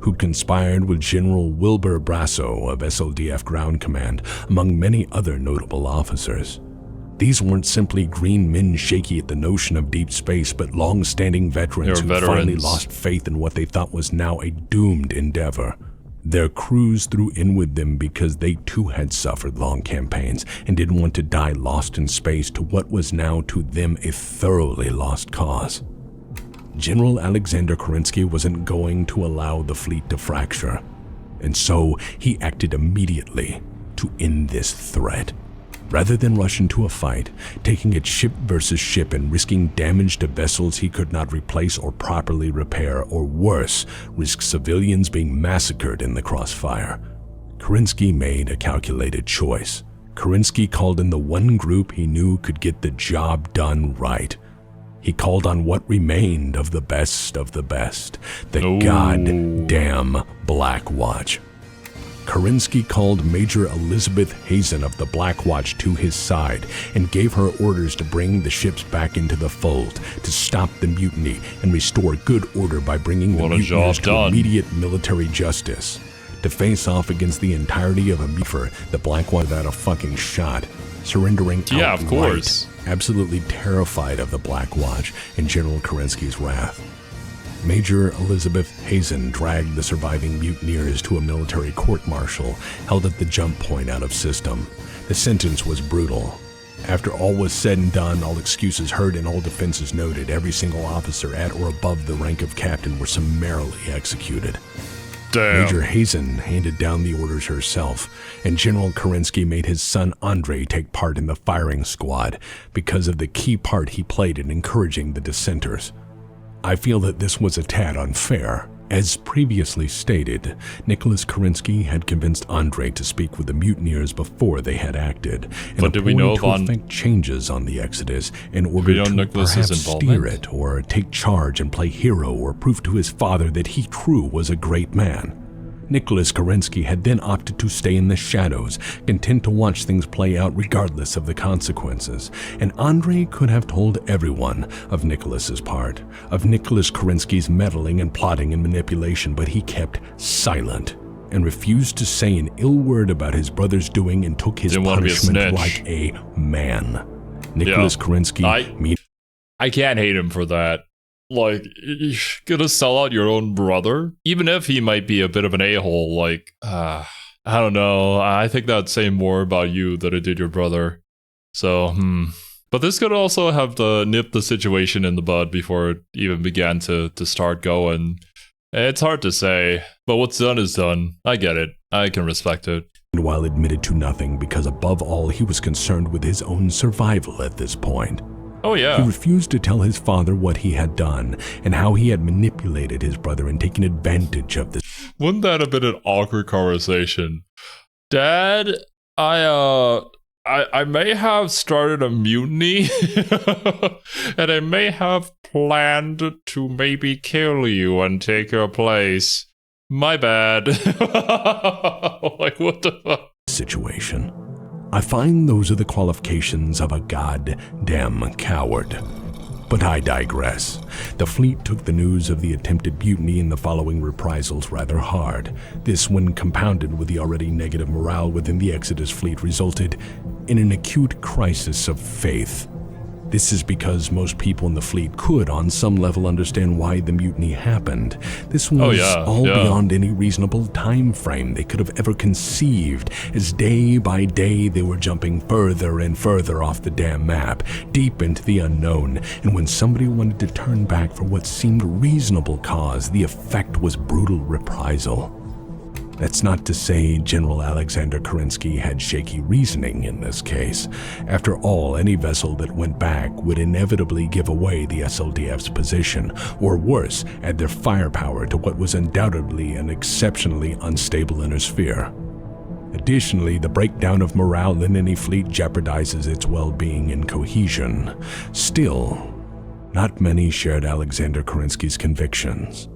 who conspired with General Wilbur Brasso of SLDF Ground Command, among many other notable officers. These weren't simply green men shaky at the notion of deep space, but long-standing veterans who finally lost faith in what they thought was now a doomed endeavor. Their crews threw in with them because they too had suffered long campaigns and didn't want to die lost in space to what was now to them a thoroughly lost cause. General Alexander Kerensky wasn't going to allow the fleet to fracture, and so he acted immediately to end this threat. Rather than rush into a fight, taking it ship versus ship and risking damage to vessels he could not replace or properly repair, or worse, risk civilians being massacred in the crossfire, Kerensky made a calculated choice. Kerensky called in the one group he knew could get the job done right. He called on what remained of the best, the goddamn Black Watch. Kerensky called Major Elizabeth Hazen of the Black Watch to his side and gave her orders to bring the ships back into the fold, to stop the mutiny and restore good order by bringing the mutineers to immediate military justice. to face off against the entirety of a Mechwarrior, the Blackwater without a fucking shot, surrendering outright, Yeah, of course. absolutely terrified of the Black Watch and General Kerensky's wrath. Major Elizabeth Hazen dragged the surviving mutineers to a military court-martial held at the jump point out of system. The sentence was brutal. After all was said and done, all excuses heard and all defenses noted, every single officer at or above the rank of captain were summarily executed. Damn. Major Hazen handed down the orders herself, and General Kerensky made his son Andrei take part in the firing squad because of the key part he played in encouraging the dissenters. I feel that this was a tad unfair. As previously stated, Nicholas Kerensky had convinced Andrei to speak with the mutineers before they had acted, and But did we know to effect changes on the Exodus in order to Nicholas's perhaps steer involvement? it or take charge and play hero or prove to his father that he true was a great man. Nicholas Kerensky had then opted to stay in the shadows, content to watch things play out regardless of the consequences, and Andrei could have told everyone of Nicholas's part, of Nicholas Kerensky's meddling and plotting and manipulation, but he kept silent and refused to say an ill word about his brother's doing and took his punishment like a man. Nicholas Kerensky... I can't hate him for that. Like, you're gonna sell out your own brother? Even if he might be a bit of an a-hole, like, I don't know. I think that'd say more about you than it did your brother. So, But this could also have nipped the situation in the bud before it even began to start going. It's hard to say, but what's done is done. I get it. I can respect it. While admitted to nothing because above all he was concerned with his own survival at this point. Oh, yeah. He refused to tell his father what he had done and how he had manipulated his brother and taken advantage of this. Wouldn't that have been an awkward conversation? Dad, I may have started a mutiny, and I may have planned to maybe kill you and take your place. My bad. Like, what the fuck? Situation. I find those are the qualifications of a goddamn coward. But I digress. The fleet took the news of the attempted mutiny and the following reprisals rather hard. This, when compounded with the already negative morale within the Exodus fleet, resulted in an acute crisis of faith. This is because most people in the fleet could, on some level, understand why the mutiny happened. This was all beyond any reasonable time frame they could have ever conceived, as day by day they were jumping further and further off the damn map, deep into the unknown, and when somebody wanted to turn back for what seemed reasonable cause, the effect was brutal reprisal. That's not to say General Alexander Kerensky had shaky reasoning in this case. After all, any vessel that went back would inevitably give away the SLDF's position, or worse, add their firepower to what was undoubtedly an exceptionally unstable inner sphere. Additionally, the breakdown of morale in any fleet jeopardizes its well-being and cohesion. Still, not many shared Alexander Kerensky's convictions.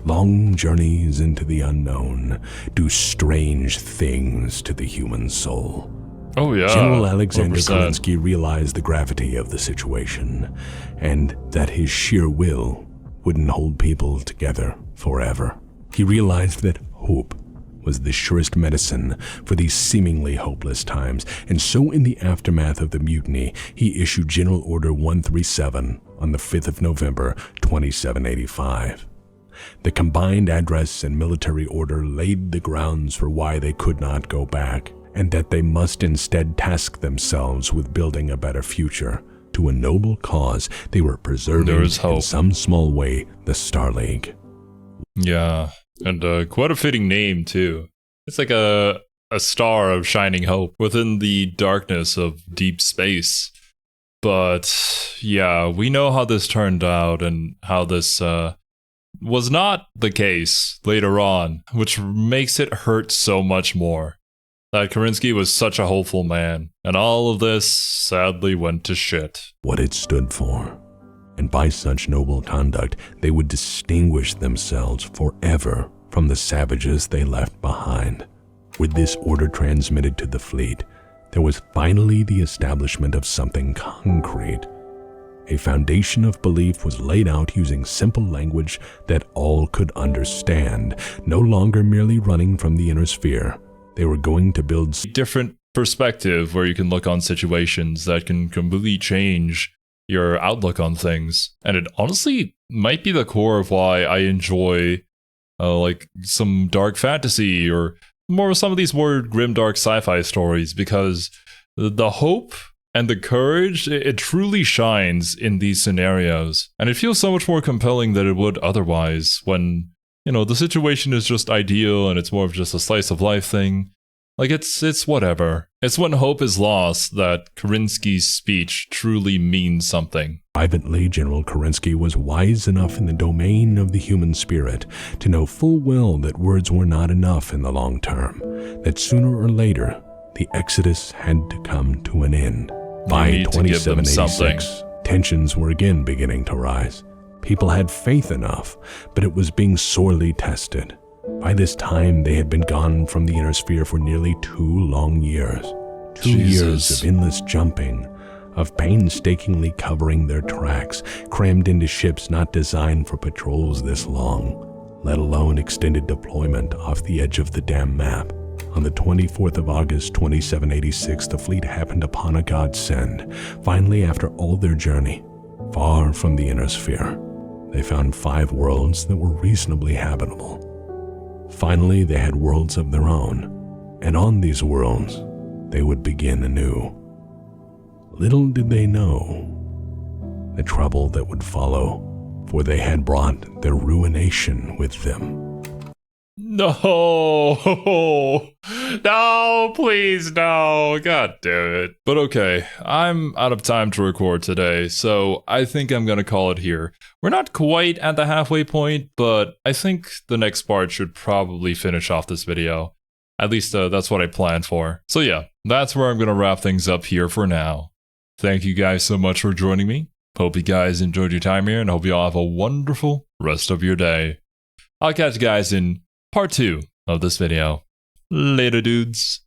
Long journeys into the unknown do strange things to the human soul. Oh yeah. General Alexander 100%. Kerensky realized the gravity of the situation, and that his sheer will wouldn't hold people together forever. He realized that hope was the surest medicine for these seemingly hopeless times, and so in the aftermath of the mutiny, he issued General Order 137 on the 5th of November, 2785. The combined address and military order laid the grounds for why they could not go back, and that they must instead task themselves with building a better future. To a noble cause they were preserving, in some small way, the Star League. Yeah, and quite a fitting name, too. It's like a star of shining hope within the darkness of deep space. But, yeah, we know how this turned out and how this, was not the case later on, which makes it hurt so much more. That Kerensky was such a hopeful man, and all of this sadly went to shit. What it stood for, and by such noble conduct, they would distinguish themselves forever from the savages they left behind. With this order transmitted to the fleet, there was finally the establishment of something concrete. A foundation of belief was laid out using simple language that all could understand, no longer merely running from the inner sphere. They were going to build different perspective where you can look on situations that can completely change your outlook on things. And it honestly might be the core of why I enjoy like some dark fantasy or some of these more grim dark sci-fi stories, because the hope and the courage, it truly shines in these scenarios. And it feels so much more compelling than it would otherwise when, you know, the situation is just ideal and it's more of just a slice of life thing. Like, it's whatever. It's when hope is lost that Kerensky's speech truly means something. Privately, General Kerensky was wise enough in the domain of the human spirit to know full well that words were not enough in the long term, that sooner or later, the exodus had to come to an end. By 2786, tensions were again beginning to rise. People had faith enough, but it was being sorely tested. By this time, they had been gone from the inner sphere for nearly 2 long years. 2 years of endless jumping, of painstakingly covering their tracks, crammed into ships not designed for patrols this long, let alone extended deployment off the edge of the damn map. On the 24th of August, 2786, the fleet happened upon a godsend. Finally, after all their journey, far from the inner sphere, they found 5 worlds that were reasonably habitable. Finally, they had worlds of their own, and on these worlds, they would begin anew. Little did they know the trouble that would follow, for they had brought their ruination with them. No, no, please, no, god damn it. But okay, I'm out of time to record today, so I think I'm gonna call it here. We're not quite at the halfway point, but I think the next part should probably finish off this video. At least that's what I planned for. So yeah, that's where I'm gonna wrap things up here for now. Thank you guys so much for joining me. Hope you guys enjoyed your time here, and hope you all have a wonderful rest of your day. I'll catch you guys in part 2 of this video. Later, dudes.